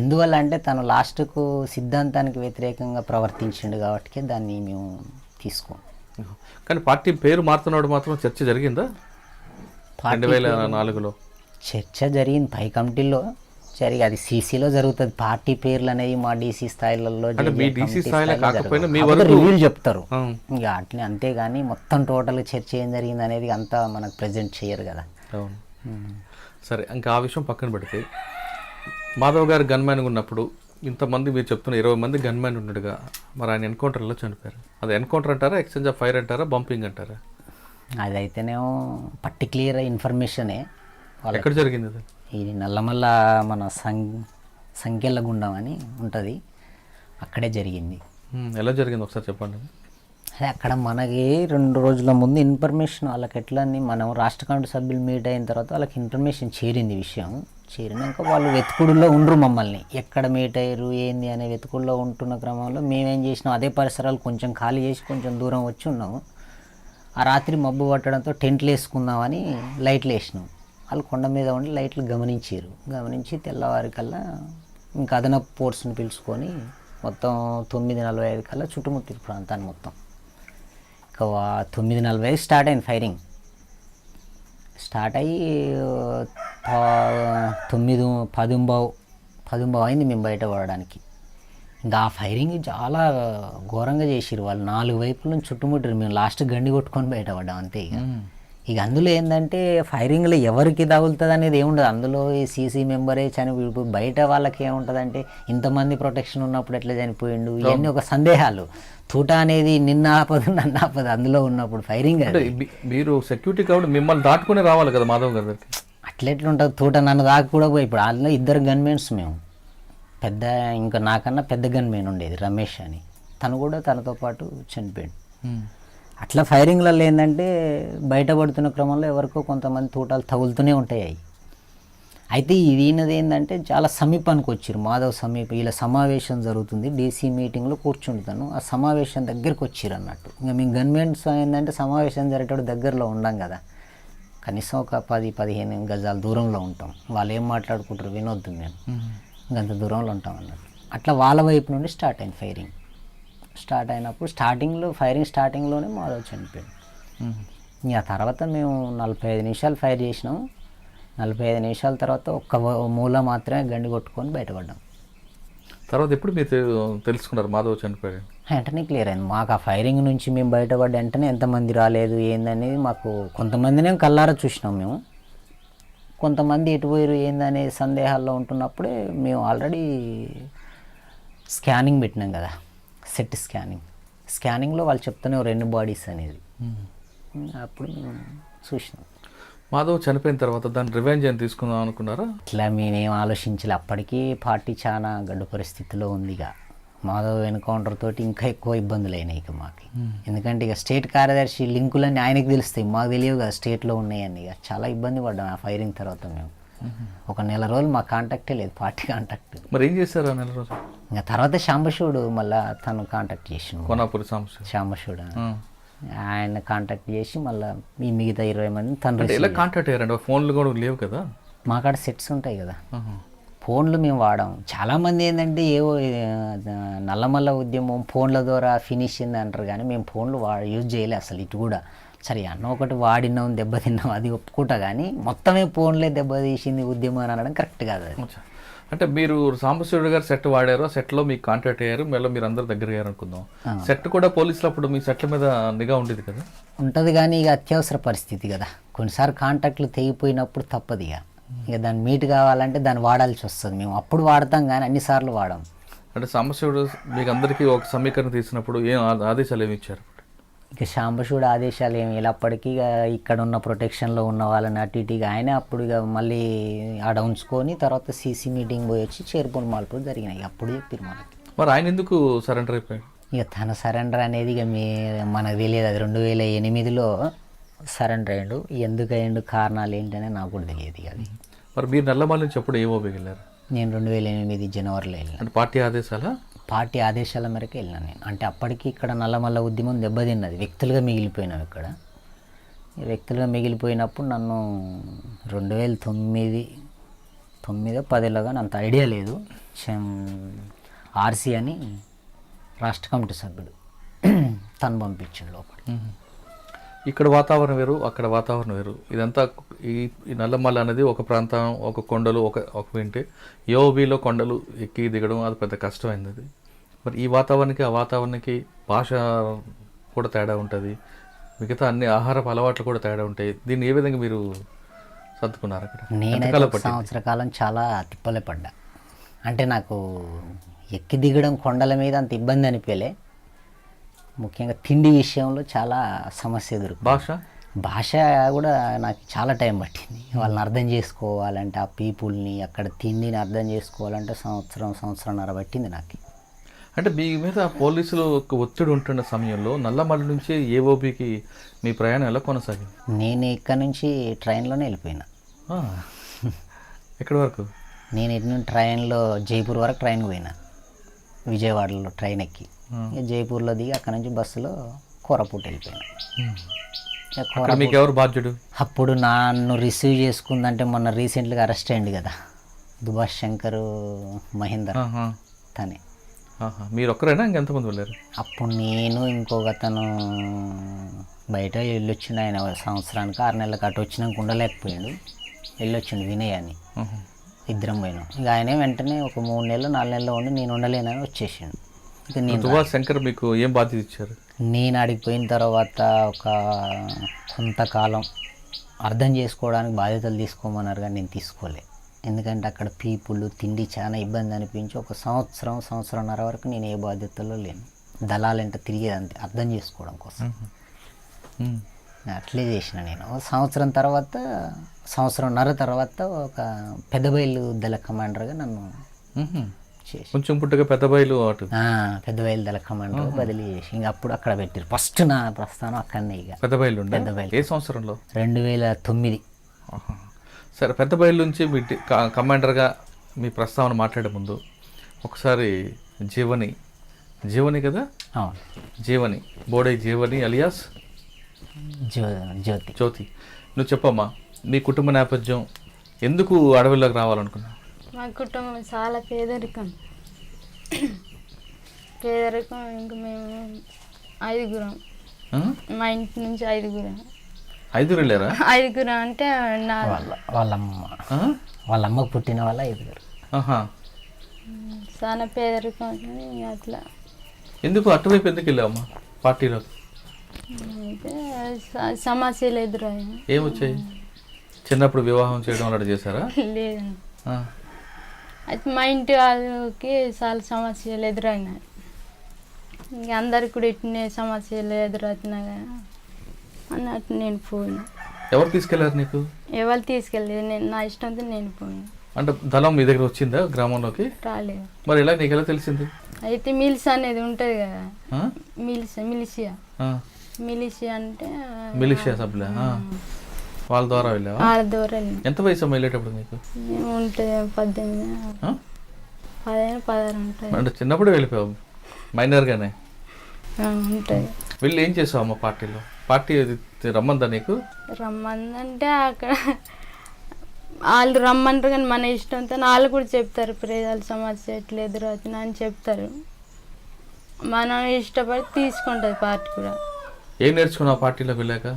ఎందువల్ల అంటే తను లాస్ట్కు సిద్ధాంతానికి వ్యతిరేకంగా ప్రవర్తించిండు కాబట్టి దాన్ని మేము తీసుకోం. కానీ పార్టీ పేరు మారుతున్నాడు మాత్రం చర్చ జరిగిందా 2004లో? చర్చ జరిగింది పై కమిటీలో అది సీసీలో జరుగుతుంది. పార్టీ పేర్లు అనేవి మా డీసీ స్థాయిలలో అంటే మీ డీసీ స్థాయిలో కాకపోయినా మీ వరకు రివ్యూలు చెప్తారు ఆ, ఇక అట్లే, అంతేగాని మొత్తం టోటల్ చర్చ ఏం జరిగింది అనేది అంతా మనకు ప్రజెంట్ చేయరు కదా. అవును. సరే, ఇంకా ఆ విషయం పక్కన పెడితే మాధవ్ గారు గన్మ్యాన్గా ఉన్నప్పుడు ఇంతమంది మీరు చెప్తున్న 20 మంది గన్మ్యాన్ ఉన్నాడుగా, మరి ఆయన ఎన్కౌంటర్లో చనిపోయారు. అది ఎన్కౌంటర్ అంటారా, ఎక్స్చేంజ్ ఆఫ్ ఫైర్ అంటారా, బంపింగ్ అంటారా? అదైతేనేమో పర్టిక్యులర్ ఇన్ఫర్మేషనే ఎక్కడ జరిగింది అది? ఇది నల్లమల్ల మన సంఖ్యల గుండం అని ఉంటుంది, అక్కడే జరిగింది. ఎలా జరిగింది ఒకసారి చెప్పండి. అదే అక్కడ మనకి 2 రోజుల ముందు ఇన్ఫర్మేషన్ వాళ్ళకి ఎట్లా అని, మనం రాష్ట్ర కమిటీ సభ్యులు మీట్ అయిన తర్వాత వాళ్ళకి ఇన్ఫర్మేషన్ చేరింది. విషయం చేరినాక వాళ్ళు వెతుకుడులో ఉండ్రు మమ్మల్ని, ఎక్కడ మీట్ అయ్యారు ఏంది అనే వెతుకుడులో ఉంటున్న క్రమంలో మేమేం చేసినాం, అదే పరిసరాలు కొంచెం ఖాళీ చేసి కొంచెం దూరం వచ్చి ఉన్నాము. ఆ రాత్రి మబ్బు పట్టడంతో టెంట్లు వేసుకుందామని లైట్లు వేసినాం. వాళ్ళు కొండ మీద ఉండి లైట్లు గమనించి తెల్లవారికల్లా ఇంకా అదనపు ఫోర్స్ని పిలుచుకొని మొత్తం 9:45 కల్లా చుట్టుముట్టిరు ప్రాంతాన్ని మొత్తం. ఇక 9:45 స్టార్ట్ అయింది ఫైరింగ్. స్టార్ట్ అయ్యి 10:10 అయింది మేము బయట పడడానికి. ఇంకా ఆ ఫైరింగ్ చాలా ఘోరంగా చేసిరు వాళ్ళు, 4 వైపుల నుంచి చుట్టుముట్టారు. మేము లాస్ట్ గండి కొట్టుకొని బయటపడ్డాం అంతే. ఇక అందులో ఏంటంటే ఫైరింగ్లో ఎవరికి తగులుతుంది అనేది ఏముండదు. అందులో ఈ సీసీ మెంబరే చనిపోయి బయట వాళ్ళకి ఏముంటుంది, ఇంతమంది ప్రొటెక్షన్ ఉన్నప్పుడు ఎట్లా చనిపోయిండు, ఇవన్నీ ఒక సందేహాలు. తూట అనేది నిన్న ఆపదు నన్ను ఆపదు అందులో ఉన్నప్పుడు ఫైరింగ్. మీరు సెక్యూరిటీ కాబట్టి మిమ్మల్ని దాటుకుని రావాలి కదా మాధవ్ గారి దగ్గరికి. అట్లెట్లుంటుంది, తూట నన్ను దాకా కూడా పోయి. ఇప్పుడు అందులో 2 గన్మెన్స్ మేము, పెద్ద ఇంకా నాకన్నా పెద్ద గన్మెన్ ఉండేది రమేష్ అని, తను కూడా తనతో పాటు చనిపోయాడు. అట్లా ఫైరింగ్లలో ఏంటంటే బయటపడుతున్న క్రమంలో ఎవరికో కొంతమంది తూటాలు తగులుతూనే ఉంటాయి. అయితే ఈయనది ఏంటంటే చాలా సమీపానికి వచ్చారు, మాధవ్ వీళ్ళ సమావేశం జరుగుతుంది, డీసీ మీటింగ్లో కూర్చుంటాను, ఆ సమావేశం దగ్గరికి వచ్చారు అన్నట్టు. ఇంకా మేము గవర్నమెంట్స్ ఏంటంటే సమావేశం జరిగేటప్పుడు దగ్గరలో ఉండం కదా, కనీసం ఒక 10-15 గజాల దూరంలో ఉంటాం. వాళ్ళు ఏం మాట్లాడుకుంటారు వినొద్దు, మేము ఇంకంత దూరంలో ఉంటాం అన్నట్టు. అట్లా వాళ్ళ వైపు నుండి స్టార్ట్ అయింది ఫైరింగ్. స్టార్ట్ అయినప్పుడు ఫైరింగ్ స్టార్టింగ్లోనే మాధవ్ చనిపోయాడు. ఇంకా తర్వాత మేము 45 నిమిషాలు ఫైర్ చేసినాం. 45 నిమిషాల తర్వాత ఒక్క మూల మాత్రమే గండి కొట్టుకొని బయటపడ్డాం. తర్వాత ఎప్పుడు మీరు తెలుసుకున్నారు మాధవ్ చనిపోయాడు? వెంటనే క్లియర్ అయింది మాకు. ఆ ఫైరింగ్ నుంచి మేము బయటపడ్డ వెంటనే ఎంతమంది రాలేదు ఏందనేది మాకు, కొంతమందినే కళ్ళారా చూసినాం మేము, కొంతమంది ఎటు పోయారు ఏందనే సందేహాల్లో ఉంటున్నప్పుడే మేము ఆల్రెడీ స్కానింగ్ పెట్టినాం కదా, సెట్ స్కానింగ్లో వాళ్ళు చెప్తూనే 2 బాడీస్ అనేది. అప్పుడు మేము చూసినాం. మాధవ్ చనిపోయిన తర్వాత దాన్ని రివెంజ్ అని తీసుకుందాం అనుకున్నారా? ఇట్లా మేమేం ఆలోచించలే. అప్పటికీ పార్టీ చాలా గడ్డు పరిస్థితిలో ఉంది. ఇక మాధవ్ ఎన్కౌంటర్ తోటి ఇంకా ఎక్కువ ఇబ్బందులు అయినాయి ఇక మాకు. ఎందుకంటే ఇక స్టేట్ కార్యదర్శి లింకులన్నీ ఆయనకి తెలుస్తాయి, మాకు తెలియవు కదా స్టేట్లో ఉన్నాయని. ఇక చాలా ఇబ్బంది పడ్డాం ఆ ఫైరింగ్ తర్వాత. మేము ఒక నెల రోజులు మా కాంటాక్టే లేదు, పార్టీ కాంటాక్ట్. మరి ఏం చేశారు ఆ నెల రోజులు? ఇంకా తర్వాత శాంబశివుడు మళ్ళీ తను కాంటాక్ట్ చేసిండు, కొనాపురి శాంబశివుడు ఆయన కాంటాక్ట్ చేసి మళ్ళీ ఈ మిగతా 20 మంది తను ఎలా కాంటాక్ట్ అయ్యారండి? ఫోన్లు కూడా లేవు కదా మా కాడ, సెట్స్ ఉంటాయి కదా, ఫోన్లు మేము వాడాం. చాలామంది ఏంటంటే ఏవో నల్లమల్ల ఉద్యమం ఫోన్ల ద్వారా ఫినిష్ అయింది అంటారు, కానీ మేము ఫోన్లు యూజ్ చేయలే అసలు. ఇటు కూడా సరే అన్న ఒకటి వాడినాం దెబ్బతిన్నాం అది ఒప్పుకుంటా, కానీ మొత్తమే ఫోన్లే దెబ్బతీసింది ఉద్యమం అని అనడం కరెక్ట్ కాదు అది. అంటే మీరు సాంబశివుడు గారు సెట్ వాడారు, సెట్లో మీకు కాంటాక్ట్ అయ్యారు, మళ్ళీ మీరు అందరు దగ్గర అయ్యారు అనుకుందాం. సెట్ కూడా పోలీసులు అప్పుడు మీ సెట్ల మీద నిఘా ఉండేది కదా? ఉంటుంది, కానీ ఇక అత్యవసర పరిస్థితి కదా, కొన్నిసార్లు కాంటాక్ట్లు తెగిపోయినప్పుడు తప్పదు. ఇక దాన్ని మీట్ కావాలంటే దాన్ని వాడాల్సి వస్తుంది. మేము అప్పుడు వాడతాం కానీ అన్నిసార్లు వాడాం. అంటే సాంబశివుడు మీకు అందరికీ ఒక సమీకరణ తీసినప్పుడు ఏం ఆదేశాలు ఏమి ఇచ్చారు? ఇక సాంబశివుడు ఆదేశాలు ఏమి వెళ్ళప్పటికీ ఇక ఇక్కడ ఉన్న ప్రొటెక్షన్లో ఉన్న వాళ్ళని అటు ఇటుగా ఆయన అప్పుడు ఇక మళ్ళీ ఆడ ఉంచుకొని తర్వాత సీసీ మీటింగ్ పోయి వచ్చి చేరుకొని మార్పులు జరిగినాయి. అప్పుడు చెప్పారు మనకి. మరి ఆయన ఎందుకు సరెండర్ అయిపోయాడు? ఇక తన సరెండర్ అనేది ఇక మనకు తెలియదు. అది 2008లో సరెండర్ అయ్యాడు. ఎందుకు అయ్యాడు, కారణాలు ఏంటనే నాకు కూడా తెలియదు. ఇక అది మరి మీరు నల్లమల్ల నుంచి ఎప్పుడు ఏమో వెళ్ళారు? నేను 2008 జనవరిలో వెళ్ళాను. అంటే పార్టీ ఆదేశాలా? పార్టీ ఆదేశాల మేరకు వెళ్ళాను నేను. అంటే అప్పటికి ఇక్కడ నల్లమల్ల ఉద్యమం దెబ్బతిన్నది, వ్యక్తులుగా మిగిలిపోయినాం ఇక్కడ. వ్యక్తులుగా మిగిలిపోయినప్పుడు నన్ను 2009-10 అంత ఐడియా లేదు, ఆర్సీ అని రాష్ట్ర కమిటీ సభ్యుడు తను పంపించిండు లోపల. ఇక్కడ వాతావరణం వేరు, అక్కడ వాతావరణం వేరు. ఇదంతా ఈ నల్లమల్ల అనేది ఒక ప్రాంతం, ఒక కొండలు, ఒక వింటే ఏఓబిలో కొండలు ఎక్కి దిగడం అది పెద్ద కష్టమైంది. అది మరి ఈ వాతావరణానికి ఆ వాతావరణానికి భాష కూడా తేడా ఉంటుంది, మిగతా అన్ని ఆహారపు అలవాట్లు కూడా తేడా ఉంటాయి. దీన్ని ఏ విధంగా మీరు సర్దుకున్నారు అక్కడ? నేనైతే ఒక సంవత్సర కాలం చాలా తిప్పలే పడ్డా. అంటే నాకు ఎక్కి దిగడం కొండల మీద అంత ఇబ్బంది అనిపించలే, ముఖ్యంగా తిండి విషయంలో చాలా సమస్య ఎదుర్కొంది. భాష కూడా నాకు చాలా టైం పట్టింది. వాళ్ళని అర్థం చేసుకోవాలంటే, ఆ పీపుల్ని అక్కడ తిండిని అర్థం చేసుకోవాలంటే సంవత్సరంన్నర పట్టింది నాకు. అంటే మీ మీద పోలీసులు ఒత్తిడి ఉంటున్న సమయంలో నల్లమల్లి నుంచి ఏఓబికి మీ ప్రయాణం ఎలా కొనసాగింది? నేను ఇక్కడ నుంచి ట్రైన్లోనే వెళ్ళిపోయినా. ఎక్కడి వరకు? నేను ఇటు నుండి ట్రైన్లో జైపూర్ వరకు ట్రైన్కి పోయినా, విజయవాడలో ట్రైన్ ఎక్కి జైపూర్లో దిగి అక్కడ నుంచి బస్సులో కోరపూట వెళ్ళిపోయినా. మీకు ఎవరు బాధ్యుడు? అప్పుడు నన్ను రిసీవ్ చేసుకుందంటే మొన్న రీసెంట్గా అరెస్ట్ అయ్యింది కదా దుభాష్ శంకర్ మహేందర్, తనే. మీరు ఒక్కరైనా ఇంకెంతమంది వెళ్ళారు? అప్పుడు నేను ఇంకొక అతను బయట వెళ్ళొచ్చిండు. ఆయన సంవత్సరానికి 6 నెలలకు అటు వచ్చినాక ఉండలేకపోయాడు, వెళ్ళొచ్చిండు వినయ్ అని. ఇద్దరం పోయినాం. ఇక ఆయనే వెంటనే ఒక 3 నెలలు 4 నెలలు ఉండి నేను ఉండలేనని వచ్చేసిండు. ఇక దుభాష్ శంకర్ మీకు ఏం బాధ్యత ఇచ్చారు? నేను అడిగి పోయిన తర్వాత ఒక కొంతకాలం అర్థం చేసుకోవడానికి బాధ్యతలు తీసుకోమన్నారు, కానీ నేను తీసుకోలే. ఎందుకంటే అక్కడ పీపుల్ తిండి చాలా ఇబ్బంది అనిపించి ఒక సంవత్సరంన్నర వరకు నేను ఏ బాధ్యతల్లో లేను. దళాలంటే తిరిగేది అంతే, అర్థం చేసుకోవడం కోసం. అట్లే చేసిన నేను. సంవత్సరంన్నర తర్వాత ఒక పెద్దబయలు దళ కమాండర్గా నన్ను చేసి, కొంచెం పుట్టగా పెద్దబయలు పెద్దబయలు దళ కమాండర్ బదిలీ చేసి ఇంక అప్పుడు అక్కడ పెట్టారు. ఫస్ట్ నా ప్రస్థానం అక్కడనే. ఇక పెద్దబయలు ఏ సంవత్సరంలో? 2009. సరే, పెద్దబయలు నుంచి మీ కమాండర్గా మీ ప్రస్తావన మాట్లాడే ముందు ఒకసారి జీవని కదా? అవును, జీవని, బోడే జీవని అలియాస్ జ్యోతి. నువ్వు చెప్పమ్మా, మీ కుటుంబ నేపథ్యం, ఎందుకు అడవుల్లోకి రావాలనుకున్నావు? మా కుటుంబం చాలా పేదరికం. ఇంక మేము 5గురం. మా ఇంటి నుంచి 5గురం. 5 వెళ్ళారా? 5గురం అంటే వాళ్ళమ్మకు పుట్టిన వాళ్ళ 5గురు. చాలా పేదరికం అని అట్లా. ఎందుకు అటువైపు ఎందుకు వెళ్ళావమ్మా పార్టీలో? అయితే సమస్యలు ఎదురయ్యాయి. ఏమొచ్చాయి? చిన్నప్పుడు వివాహం చేయడం అలా చేశారా? లేదండి. అయితే మా ఇంటి వాళ్ళకి చాలా సమస్యలు ఎదురైనాయి. ఇంక అందరికి కూడా ఇట్నే సమస్యలు ఎదురవుతున్నాయి అన్నట్టు నేను పోయినా. ఎవరు తీసుకెళ్లారు నీకు? ఎవరు తీసుకెళ్ళలేదు, నేను నా ఇష్టంతో నేను పోయినా. అంటే దళం మీ దగ్గర వచ్చిందా గ్రామంలోకి? రాలేదు. మరి ఎలా నీకు ఎలా తెలిసింది? అయితే మిల్స్ అనేది ఉంటుంది కదా, మిలిషియా అంటే మిలిషియా సభ్యులు, వాళ్ళ ద్వారా వెళ్ళావా? వాళ్ళ ద్వారా వెళ్ళాను. ఎంత వయసు వెళ్ళేటప్పుడు నీకు? ఉంటుంది 18, 16 ఉంటుంది. అంటే చిన్నప్పుడు వెళ్ళిపోయావు, మైనర్గానే ఉంటుంది. వెళ్ళి ఏం చేసావు అమ్మ పార్టీలో? పార్టీ రమ్మందా నీకు? రమ్మందంటే అక్కడ వాళ్ళు రమ్మంటారు, కానీ మన ఇష్టంతో వాళ్ళు కూడా చెప్తారు ప్రజల సమస్య ఎట్లా ఎదురవుతున్నా అని చెప్తారు. మనం ఇష్టపడి తీసుకుంటుంది పార్టీ కూడా. ఏం నేర్చుకున్నావు పార్టీలోకి వెళ్ళాక?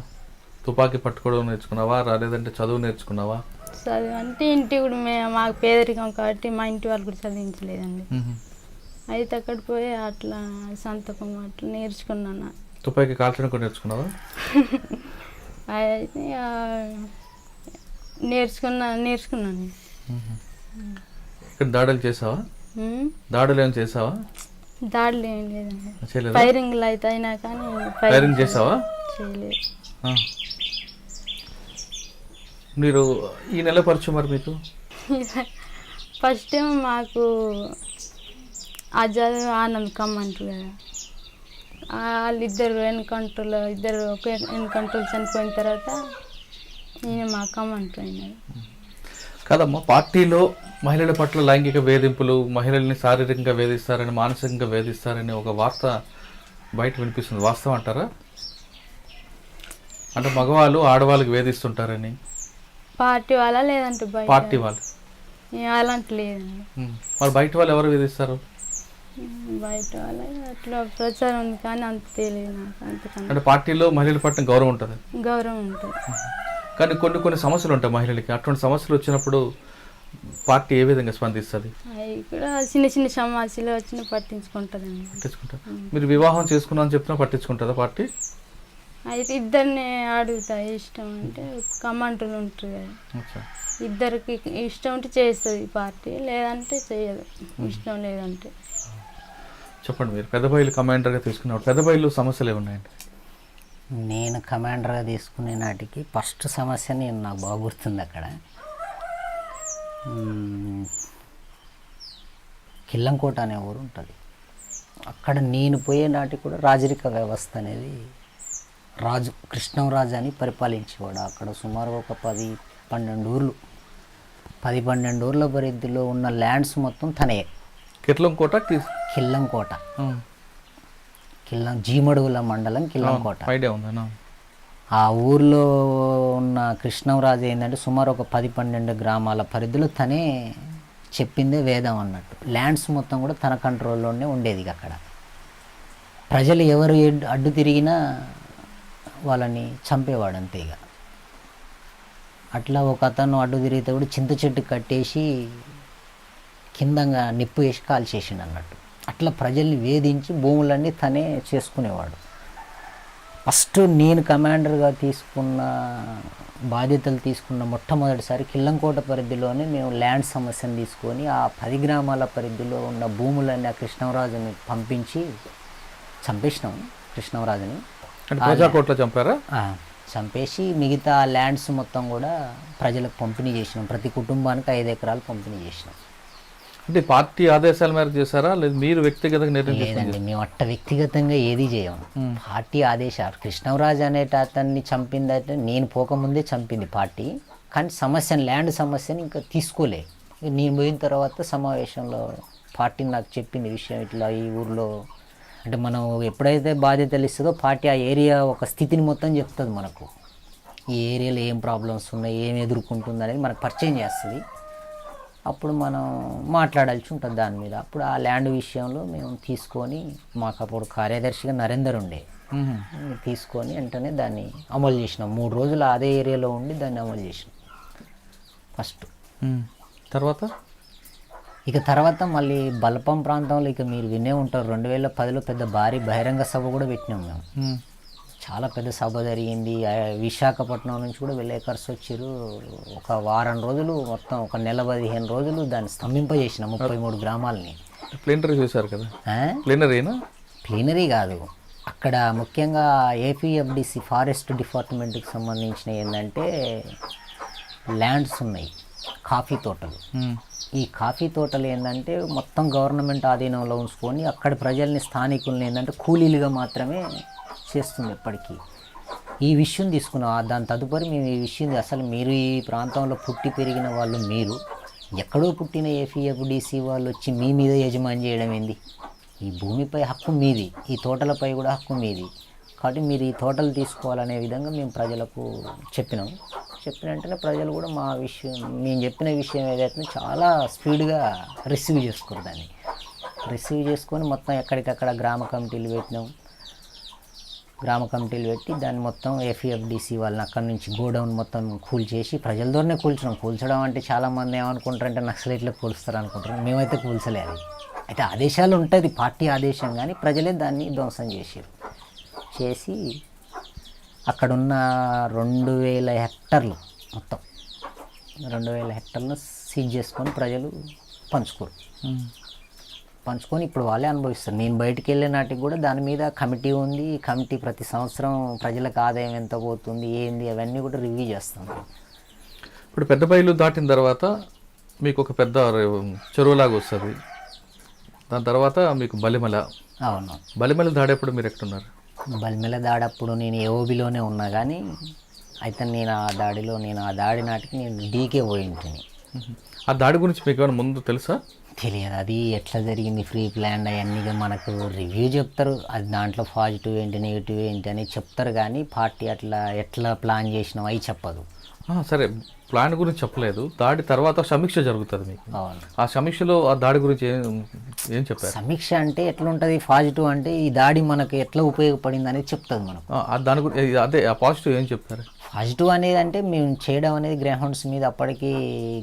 తుపాకీ పట్టుకోవడం నేర్చుకున్నావా, రాలేదంటే చదువు నేర్చుకున్నావా? చదువు అంటే ఇంటి కూడా మాకు పేదరికం కాబట్టి మా ఇంటి వాళ్ళు కూడా చదివించలేదండి. అయితే అక్కడ పోయి అట్లా సంతకం అట్లా నేర్చుకున్నాను. తుపాకీ కాల్చడం కూడా నేర్చుకున్నావా? అయితే నేర్చుకున్నాను. ఇక్కడ దాడులు చేసావా? దాడులు ఏం చేసావా? దాడులు ఏం లేదండి, ఫైరింగ్లు అయితే అయినా కానీ ఫైరింగ్ చేసావా? చేయలేదు. మీరు ఈ నెల పరిచయం మరి మీకు? ఫస్ట్ టైం మాకు ఆజాద్ ఆనంద్ కమ్మంటారు కదా, వాళ్ళిద్దరు ఒకే ఎన్కౌంటర్లు చనిపోయిన తర్వాత నేను మా కమ్మంటారు అయినారు. కాదమ్మా, పార్టీలో మహిళల పట్ల లైంగిక వేధింపులు, మహిళల్ని శారీరకంగా వేధిస్తారని, మానసికంగా వేధిస్తారని ఒక వార్త బయట వినిపిస్తుంది, వాస్తవం అంటారా? అంటే మగవాళ్ళు ఆడవాళ్ళకి వేధిస్తుంటారని. పార్టీ వాళ్ళ లేదంటే పార్టీ వాళ్ళు అలాంటి లేదండి. మరి బయట వాళ్ళు ఎవరు వేధిస్తారు? బయట వాళ్ళ అట్లా ప్రచారం ఉంది కానీ అంత తెలియదు నాకు అంతకన్నా అంటే పార్టీలో మహిళల పట్ల గౌరవం ఉంటుంది, గౌరవం ఉంటుంది. కానీ కొన్ని సమస్యలు ఉంటాయి మహిళలకి. అటువంటి సమస్యలు వచ్చినప్పుడు పార్టీ ఏ విధంగా స్పందిస్తుంది? అవి కూడా చిన్న చిన్న సమస్యలు వచ్చిన పట్టించుకుంటుందండి. పట్టించుకుంటారు. మీరు వివాహం చేసుకున్నా అని చెప్పినా పట్టించుకుంటుందా పార్టీ? అయితే ఇద్దరిని అడుగుతా ఇష్టం అంటే కమాండర్లు ఉంటారు కదా, అచ్చా. ఇద్దరికి ఇష్టం ఉంటే చేస్తుంది పార్టీ, లేదంటే చేయదు. ఇష్టం లేదంటే చెప్పండి, మీరు పెద్దబయలు కమాండర్గా తీసుకున్నప్పుడు పెద్దబయలు సమస్యలు ఏమున్నాయండి? నేను కమాండర్గా తీసుకునే నాటికి ఫస్ట్ సమస్య నాకు బాగా గుర్తుంది. అక్కడ కిల్లంకోట అనే ఊరు ఉంటుంది. అక్కడ నేను పోయే నాటికి కూడా రాజరిక వ్యవస్థ అనేది రాజు కృష్ణంరాజు అని పరిపాలించేవాడు. అక్కడ సుమారు ఒక 10-12 ఊర్లు 10-12 ఊర్ల పరిధిలో ఉన్న ల్యాండ్స్ మొత్తం తనే. కిర్లంకోట కిల్లంకోట, జీమడుగుల మండలం కిల్లంకోట. ఐడియా ఉందా? ఆ ఊర్లో ఉన్న కృష్ణంరాజు ఏంటంటే సుమారు ఒక 10-12 గ్రామాల పరిధిలో తనే చెప్పిందే వేదం అన్నట్టు. ల్యాండ్స్ మొత్తం కూడా తన కంట్రోల్లోనే ఉండేది. అక్కడ ప్రజలు ఎవరు అడ్డు తిరిగినా వాళ్ళని చంపేవాడు అంతే. ఇక అట్లా ఒక అతను అడ్డు తిరిగితే కూడా చింత చెట్టు కట్టేసి కిందంగా నిప్పు వేసి కాల్చేసిండు అన్నట్టు. అట్లా ప్రజల్ని వేధించి భూములన్నీ తనే చేసుకునేవాడు. ఫస్ట్ నేను కమాండర్గా తీసుకున్న బాధ్యతలు తీసుకున్న మొట్టమొదటిసారి కిల్లంకోట పరిధిలోనే మేము ల్యాండ్ సమస్యను తీసుకొని ఆ 10 గ్రామాల పరిధిలో ఉన్న భూములన్నీ ఆ కృష్ణంరాజుని పంపించి చంపేసినాం. కృష్ణంరాజుని ప్రజాకోట్లో చంపారా? చంపేసి మిగతా ల్యాండ్స్ మొత్తం కూడా ప్రజలకు పంపిణీ చేసినాం. ప్రతి కుటుంబానికి 5 ఎకరాలు పంపిణీ చేసినాం. అంటే పార్టీ ఆదేశాల మేరకు చేశారా లేదా మీరు వ్యక్తిగతంగా నిర్ణయం లేదండి, మేము అట్ట వ్యక్తిగతంగా ఏది చేయము. పార్టీ ఆదేశాలు. కృష్ణంరాజు అనేట అతన్ని చంపిందంటే నేను పోకముందే చంపింది పార్టీ. కానీ సమస్యను ల్యాండ్ సమస్యని ఇంకా తీసుకోలే. నేను పోయిన తర్వాత సమావేశంలో పార్టీ నాకు చెప్పింది విషయం ఇట్లా ఈ ఊర్లో అంటే మనం ఎప్పుడైతే బాధ్యతలు ఇస్తుందో పార్టీ ఆ ఏరియా ఒక స్థితిని మొత్తం చెప్తుంది మనకు. ఈ ఏరియాలో ఏం ప్రాబ్లమ్స్ ఉన్నాయి, ఏం ఎదుర్కొంటుంది అనేది మనకు పరిచయం చేస్తుంది. అప్పుడు మనం మాట్లాడాల్సి ఉంటుంది దాని మీద. అప్పుడు ఆ ల్యాండ్ విషయంలో మేము తీసుకొని, మాకు అప్పుడు కార్యదర్శిగా నరేందర్ ఉండే, తీసుకొని వెంటనే దాన్ని అమలు చేసినాం. 3 రోజులు అదే ఏరియాలో ఉండి దాన్ని అమలు చేసినాం ఫస్ట్. తర్వాత మళ్ళీ బల్పం ప్రాంతంలో ఇక మీరు వినే ఉంటారు 2010లో పెద్ద భారీ బహిరంగ సభ కూడా పెట్టినాం మేము. చాలా పెద్ద సభ జరిగింది. విశాఖపట్నం నుంచి కూడా విలేకర్స్ వచ్చారు. ఒక వారం రోజులు మొత్తం ఒక నెల 15 రోజులు దాన్ని స్తంభింపజేసిన 33 గ్రామాలని. ప్లీనరీ చేశారు కదా? ప్లీనరీ కాదు, అక్కడ ముఖ్యంగా ఏపీఎఫ్డిసి ఫారెస్ట్ డిపార్ట్మెంట్కి సంబంధించిన ఏంటంటే ల్యాండ్స్ ఉన్నాయి, కాఫీ తోటలు. ఈ కాఫీ తోటలు ఏంటంటే మొత్తం గవర్నమెంట్ ఆధీనంలో ఉంచుకొని అక్కడ ప్రజల్ని స్థానికుల్ని ఏంటంటే కూలీలుగా మాత్రమే చేస్తుంది ఎప్పటికీ. ఈ విషయం తీసుకున్నాం. దాని తదుపరి మేము ఈ విషయం అసలు మీరు ఈ ప్రాంతంలో పుట్టి పెరిగిన వాళ్ళు, మీరు ఎక్కడో పుట్టిన ఏపీఎఫ్డిసి వాళ్ళు వచ్చి మీ మీద యజమాని చేయడం ఏంది? ఈ భూమిపై హక్కు మీది, ఈ తోటలపై కూడా హక్కు మీది. కాబట్టి మీరు ఈ తోటలు తీసుకోవాలనే విధంగా మేము ప్రజలకు చెప్పిన వెంటనే ప్రజలు కూడా మా విషయం, మేము చెప్పిన విషయం ఏదైతే చాలా స్పీడ్గా రిసీవ్ చేసుకోరు. దాన్ని రిసీవ్ చేసుకొని మొత్తం ఎక్కడికక్కడ గ్రామ కమిటీలు పెట్టి దాన్ని మొత్తం ఏపీఎఫ్డిసి వాళ్ళని అక్కడి నుంచి గోడౌన్ మొత్తం కూల్చేసి ప్రజల ద్వారానే కూల్చడం అంటే చాలామంది ఏమనుకుంటారంటే నక్సలైట్లకు కూలుస్తారు అనుకుంటారు. మేమైతే కూల్చలేదు. అయితే ఆదేశాలు ఉంటుంది, పార్టీ ఆదేశం, కానీ ప్రజలే దాన్ని ధ్వంసం చేసి అక్కడున్న 2000 హెక్టర్లు మొత్తం 2000 హెక్టర్లను సీజ్ చేసుకొని ప్రజలు పంచుకొని ఇప్పుడు వాళ్ళే అనుభవిస్తారు. నేను బయటికి వెళ్ళే నాటికి కూడా దాని మీద కమిటీ ఉంది. కమిటీ ప్రతి సంవత్సరం ప్రజలకు ఆదాయం ఎంత పోతుంది ఏంది అవన్నీ కూడా రివ్యూ చేస్తాం. ఇప్పుడు పెద్దబయలు దాటిన తర్వాత మీకు ఒక పెద్ద చెరువులాగా వస్తుంది. దాని తర్వాత మీకు బలిమల. అవును, బలిమల దాడేప్పుడు మీరు ఎక్కడున్నారు? బలిమల దాడప్పుడు నేను ఏఓబిలోనే ఉన్నా, కానీ అయితే నేను ఆ దాడి నాటికి నేను డీకే పోయి ఉంటుంది. ఆ దాడి గురించి మీకు ఏమైనా ముందు తెలుసా? తెలియదు. అది ఎట్లా జరిగింది, ఫ్రీ ప్లాన్ అవన్నీ మనకు రివ్యూ చెప్తారు. అది దాంట్లో పాజిటివ్ ఏంటి నెగిటివ్ ఏంటి అని చెప్తారు, కానీ పార్టీ అట్లా ఎట్లా ప్లాన్ చేసినాం అవి చెప్పదు. సరే, ప్లాన్ గురించి చెప్పలేదు. దాడి తర్వాత సమీక్ష జరుగుతుంది మీకు. అవును. ఆ సమీక్షలో ఆ దాడి గురించి ఏం చెప్పారు? సమీక్ష అంటే ఎట్లుంటుంది, పాజిటివ్ అంటే ఈ దాడి మనకు ఎట్లా ఉపయోగపడింది అనేది చెప్తుంది మనకు. దాని గురించి అదే ఆ పాజిటివ్ ఏం చెప్తారు? పాజిటివ్ అనేది అంటే మేము చేయడం అనేది గ్రేహౌండ్స్ మీద, అప్పటికి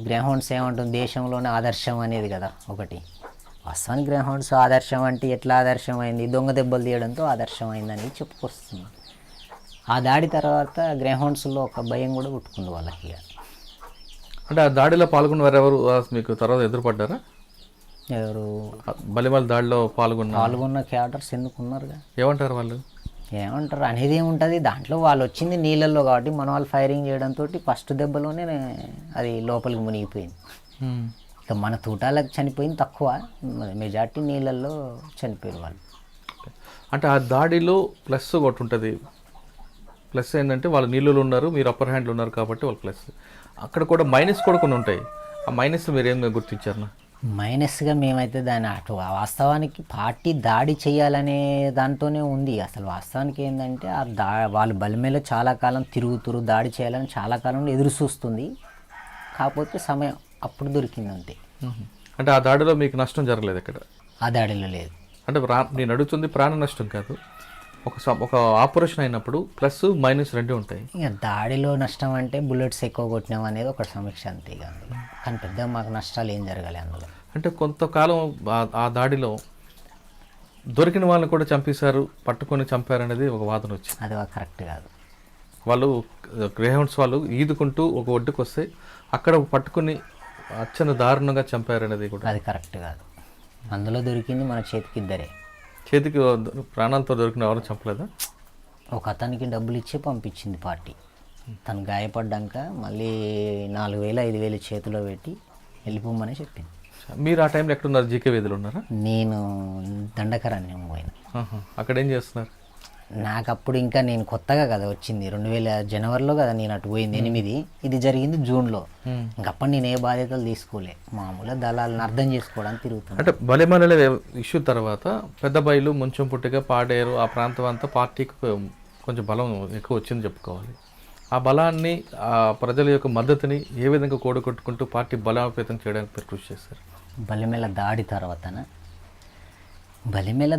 గ్రేహౌండ్స్ ఏమంటుంది, దేశంలోనే ఆదర్శం అనేది కదా ఒకటి. వాస్తవానికి గ్రేహౌండ్స్ ఆదర్శం అంటే ఎట్లా ఆదర్శం అయింది, దొంగ దెబ్బలు తీయడంతో ఆదర్శం అయింది అనేది చెప్పుకొస్తుంది. ఆ దాడి తర్వాత గ్రేహౌండ్స్లో ఒక భయం కూడా పుట్టుకుంది వాళ్ళకి. అంటే ఆ దాడిలో పాల్గొన్న వారెవరు మీకు తర్వాత ఎదురుపడ్డారా? ఎవరు బలిమల దాడిలో పాల్గొన్న క్యాడర్స్ ఎందుకున్నారుగా. ఏమంటారు వాళ్ళు? ఏమంటారు అనేది ఏముంటుంది, దాంట్లో వాళ్ళు వచ్చింది నీళ్ళల్లో కాబట్టి మన వాళ్ళు ఫైరింగ్ చేయడంతో ఫస్ట్ దెబ్బలోనే అది లోపలికి మునిగిపోయింది. ఇక మన తూటాలకు చనిపోయింది తక్కువ, మెజార్టీ నీళ్ళల్లో చనిపోయారు వాళ్ళు. అంటే ఆ దాడిలో ప్లస్ ఒకటి ఉంటుంది. ప్లస్ ఏంటంటే వాళ్ళు నీళ్ళలో ఉన్నారు, మీరు అప్పర్ హ్యాండ్లో ఉన్నారు కాబట్టి వాళ్ళు ప్లస్. అక్కడ కూడా మైనస్ కూడా కొన్ని ఉంటాయి. ఆ మైనస్ మీరు ఏం గుర్తించారు? మైనస్గా మేమైతే దాని అటు వాస్తవానికి పార్టీ దాడి చేయాలనే దాంతోనే ఉంది. అసలు వాస్తవానికి ఏంటంటే వాళ్ళు బలిమేలో చాలా కాలం తిరుగుతురు, దాడి చేయాలని చాలా కాలం ఎదురు చూస్తుంది. కాకపోతే సమయం అప్పుడు దొరికింది అంతే. అంటే ఆ దాడిలో మీకు నష్టం జరగలేదు ఇక్కడ? ఆ దాడిలో లేదు. అంటే నేను అడుగుతుంది ప్రాణ నష్టం కాదు, ఒక ఆపరేషన్ అయినప్పుడు ప్లస్ మైనస్ రెండు ఉంటాయి. ఇక దాడిలో నష్టం అంటే బుల్లెట్స్ ఎక్కువ కొట్టినాం అనేది ఒక సమీక్ష అంతే. ఇక అందులో కానీ పెద్దగా మాకు నష్టాలు ఏం జరగాలి అందులో. అంటే కొంతకాలం ఆ దాడిలో దొరికిన వాళ్ళని కూడా చంపేశారు, పట్టుకొని చంపారనేది ఒక వాదన వచ్చింది. అది కరెక్ట్ కాదు. వాళ్ళు గ్రేహౌండ్స్ వాళ్ళు ఈదుకుంటూ ఒక ఒడ్డుకు వస్తే అక్కడ పట్టుకుని అచ్చన దారుణంగా చంపారనేది కూడా అది కరెక్ట్ కాదు. అందులో దొరికింది మన చేతికి ఇద్దరే. చేతికి ప్రాణాలతో దొరికిన ఎవరు చంపలేదా? ఒక అతనికి డబ్బులు ఇచ్చి పంపించింది పార్టీ. తను గాయపడ్డాక మళ్ళీ 4,000 5,000 చేతిలో పెట్టి వెళ్ళిపోమని చెప్పింది. మీరు ఆ టైంలో ఎక్కడున్నారు? జీకే వీధిలో ఉన్నారా? నేను దండకరాన్ని పోయినా. అక్కడ ఏం చేస్తున్నారు? నాకు అప్పుడు ఇంకా నేను కొత్తగా కదా వచ్చింది, 2000 జనవరిలో కదా నేను అటు పోయింది 8. ఇది జరిగింది జూన్లో. ఇంకప్పుడు నేను ఏ బాధ్యతలు తీసుకోలే, మామూలుగా దళాలను అర్థం చేసుకోవడానికి తిరుగుతాను. అంటే బలిమల ఇష్యూ తర్వాత పెద్దబైలు, ముంచెం పుట్టిగా, పాడేరు ఆ ప్రాంతం అంతా పార్టీకి కొంచెం బలం ఎక్కువ వచ్చింది చెప్పుకోవాలి. ఆ బలాన్ని, ఆ ప్రజల యొక్క మద్దతుని ఏ విధంగా కూడగొట్టుకుంటూ పార్టీ బలోపేతం చేయడానికి కృషి చేశారు? బలిమేల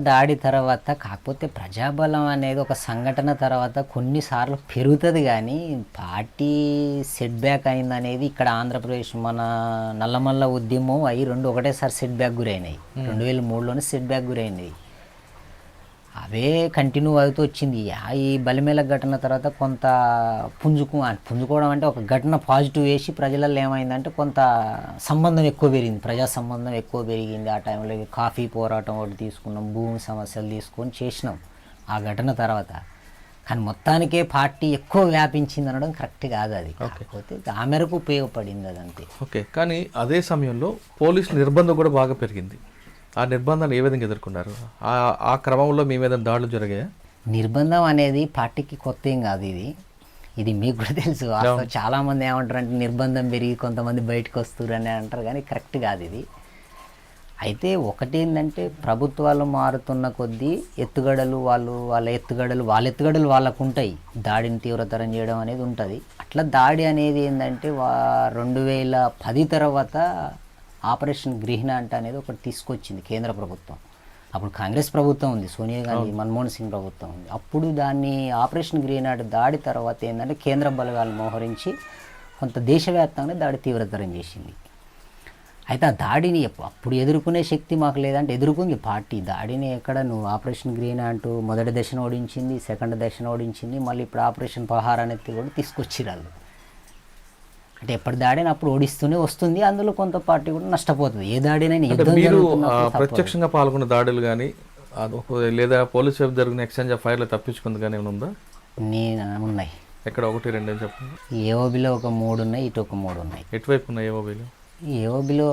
దాడి తర్వాత కాకపోతే ప్రజాబలం అనేది ఒక సంఘటన తర్వాత కొన్నిసార్లు పెరుగుతుంది, కానీ పార్టీ సెట్ బ్యాక్ అయింది అనేది ఇక్కడ ఆంధ్రప్రదేశ్ మన నల్లమల్ల ఉద్యమం అవి రెండు ఒకటేసారి సెట్ బ్యాక్ గురైనాయి. 2003లోనే సెట్ బ్యాక్ గురైనవి. అవే కంటిన్యూ అవుతూ వచ్చింది. ఈ బలిమేల ఘటన తర్వాత కొంత పుంజుకోవడం అంటే ఒక ఘటన పాజిటివ్ వేసి ప్రజలలో ఏమైందంటే కొంత సంబంధం ఎక్కువ పెరిగింది, ప్రజా సంబంధం ఎక్కువ పెరిగింది. ఆ టైంలో కాఫీ పోరాటం ఒకటి తీసుకున్నాం, భూమి సమస్యలు తీసుకొని చేసినాం ఆ ఘటన తర్వాత. కానీ మొత్తానికే పార్టీ ఎక్కువ వ్యాపించింది అనడం కరెక్ట్ కాదు. అది కాకపోతే ఆ మేరకు ఉపయోగపడింది అదంతే. ఓకే, కానీ అదే సమయంలో పోలీసు నిర్బంధం కూడా బాగా పెరిగింది. ఆ నిర్బంధాన్ని ఏ విధంగా ఎదుర్కొన్నారు? ఆ క్రమంలో మీ మీద దాడులు జరిగాయా? నిర్బంధం అనేది పార్టీకి కొత్త ఏం కాదు. ఇది మీకు కూడా తెలుసు. చాలామంది ఏమంటారు అంటే నిర్బంధం పెరిగి కొంతమంది బయటకు వస్తారు అని అంటారు, కానీ కరెక్ట్ కాదు ఇది. అయితే ఒకటి ఏంటంటే ప్రభుత్వాలు మారుతున్న కొద్దీ వాళ్ళ ఎత్తుగడలు వాళ్ళకు ఉంటాయి. దాడిని తీవ్రతరం చేయడం అనేది ఉంటుంది. అట్లా దాడి అనేది ఏంటంటే 2010 తర్వాత ఆపరేషన్ గ్రీన్హాంట్ అనేది ఒకటి తీసుకొచ్చింది కేంద్ర ప్రభుత్వం. అప్పుడు కాంగ్రెస్ ప్రభుత్వం ఉంది, సోనియా గాంధీ, మన్మోహన్ సింగ్ ప్రభుత్వం ఉంది. అప్పుడు దాన్ని ఆపరేషన్ గ్రీన్హాంట్ దాడి తర్వాత ఏంటంటే కేంద్ర బలగాలు మోహరించి కొంత దేశవ్యాప్తంగా దాడి తీవ్రతరం చేసింది. అయితే ఆ దాడిని అప్పుడు ఎదుర్కొనే శక్తి మాకు లేదంటే ఎదుర్కొంది పార్టీ దాడిని. ఎక్కడ నువ్వు ఆపరేషన్ గ్రీన్హాంట్ మొదటి దశను ఓడించింది, సెకండ్ దశను ఓడించింది, మళ్ళీ ఇప్పుడు ఆపరేషన్ పహార్ అనేది కూడా తీసుకొచ్చిరాళ్ళు. అంటే ఎప్పటి దాడిని అప్పుడు ఓడిస్తూనే వస్తుంది. అందులో కొంత పార్టీ కూడా నష్టపోతుంది. ఏ దాడినైనా మీరు ప్రత్యక్షంగా పాల్గొన్న దాడులు కానీ లేదా పోలీసు వైపు జరిగిన ఎక్స్చేంజ్ ఆఫ్ ఫైర్లో తప్పించుకుంది కానీ ఏమైనా ఉందా? నేను ఉన్నాయి. ఎక్కడ? 1 2 అని చెప్పండి. ఏఓబిలో ఒక 3 ఉన్నాయి, ఇటు ఒక 3 ఉన్నాయి. ఎటువైపు ఉన్నాయి ఏఓబిలో? ఏఓబిలో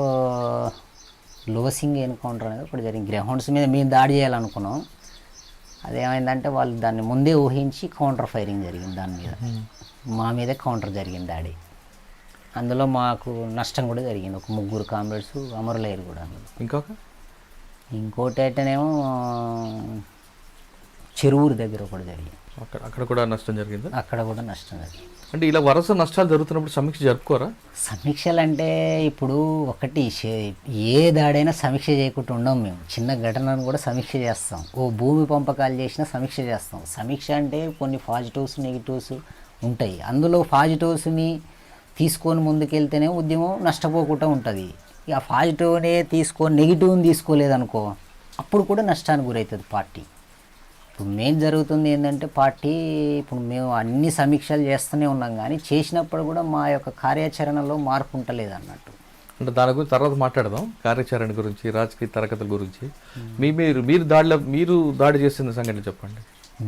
లోసింగ్ ఎన్కౌంటర్ అనేది ఒకటి జరిగింది. గ్రౌండ్స్ మీద మేము దాడి చేయాలనుకున్నాం. అదేమైందంటే వాళ్ళు దాన్ని ముందే ఊహించి కౌంటర్ ఫైరింగ్ జరిగింది. దాని మీద మా మీదే కౌంటర్ జరిగింది దాడి. అందులో మాకు నష్టం కూడా జరిగింది. ఒక 3 కామ్రేడ్స్ అమరులయ్యారు కూడా. ఇంకోటి అయితేనేమో చెరువురు దగ్గర ఒకటి జరిగింది. అక్కడ కూడా నష్టం జరిగిందా? అక్కడ కూడా నష్టం జరిగింది. అంటే ఇలా వరుస నష్టాలు జరుగుతున్నప్పుడు సమీక్ష జరుపుకోరా? సమీక్షలు అంటే ఇప్పుడు ఒకటి ఏ దాడైనా సమీక్ష చేయకుండా ఉండం మేము. చిన్న ఘటనను కూడా సమీక్ష చేస్తాం. ఓ భూమి పంపకాలు చేసినా సమీక్ష చేస్తాం. సమీక్ష అంటే కొన్ని పాజిటివ్స్ నెగిటివ్స్ ఉంటాయి. అందులో పాజిటివ్స్ని తీసుకొని ముందుకెళ్తేనే ఉద్యమం నష్టపోకుండా ఉంటుంది. ఇక పాజిటివ్నే తీసుకొని నెగిటివ్ని తీసుకోలేదనుకో అప్పుడు కూడా నష్టానికి గురవుతుంది పార్టీ. ఇప్పుడు మెయిన్ జరుగుతుంది ఏంటంటే పార్టీ ఇప్పుడు మేము అన్ని సమీక్షలు చేస్తూనే ఉన్నాం కానీ చేసినప్పుడు కూడా మా యొక్క కార్యాచరణలో మార్పు ఉంటలేదు అన్నట్టు. అంటే దాని గురించి తర్వాత మాట్లాడదాం, కార్యాచరణ గురించి, రాజకీయ తరగతుల గురించి. మీరు దాడి చేసిన సంఘటన చెప్పండి.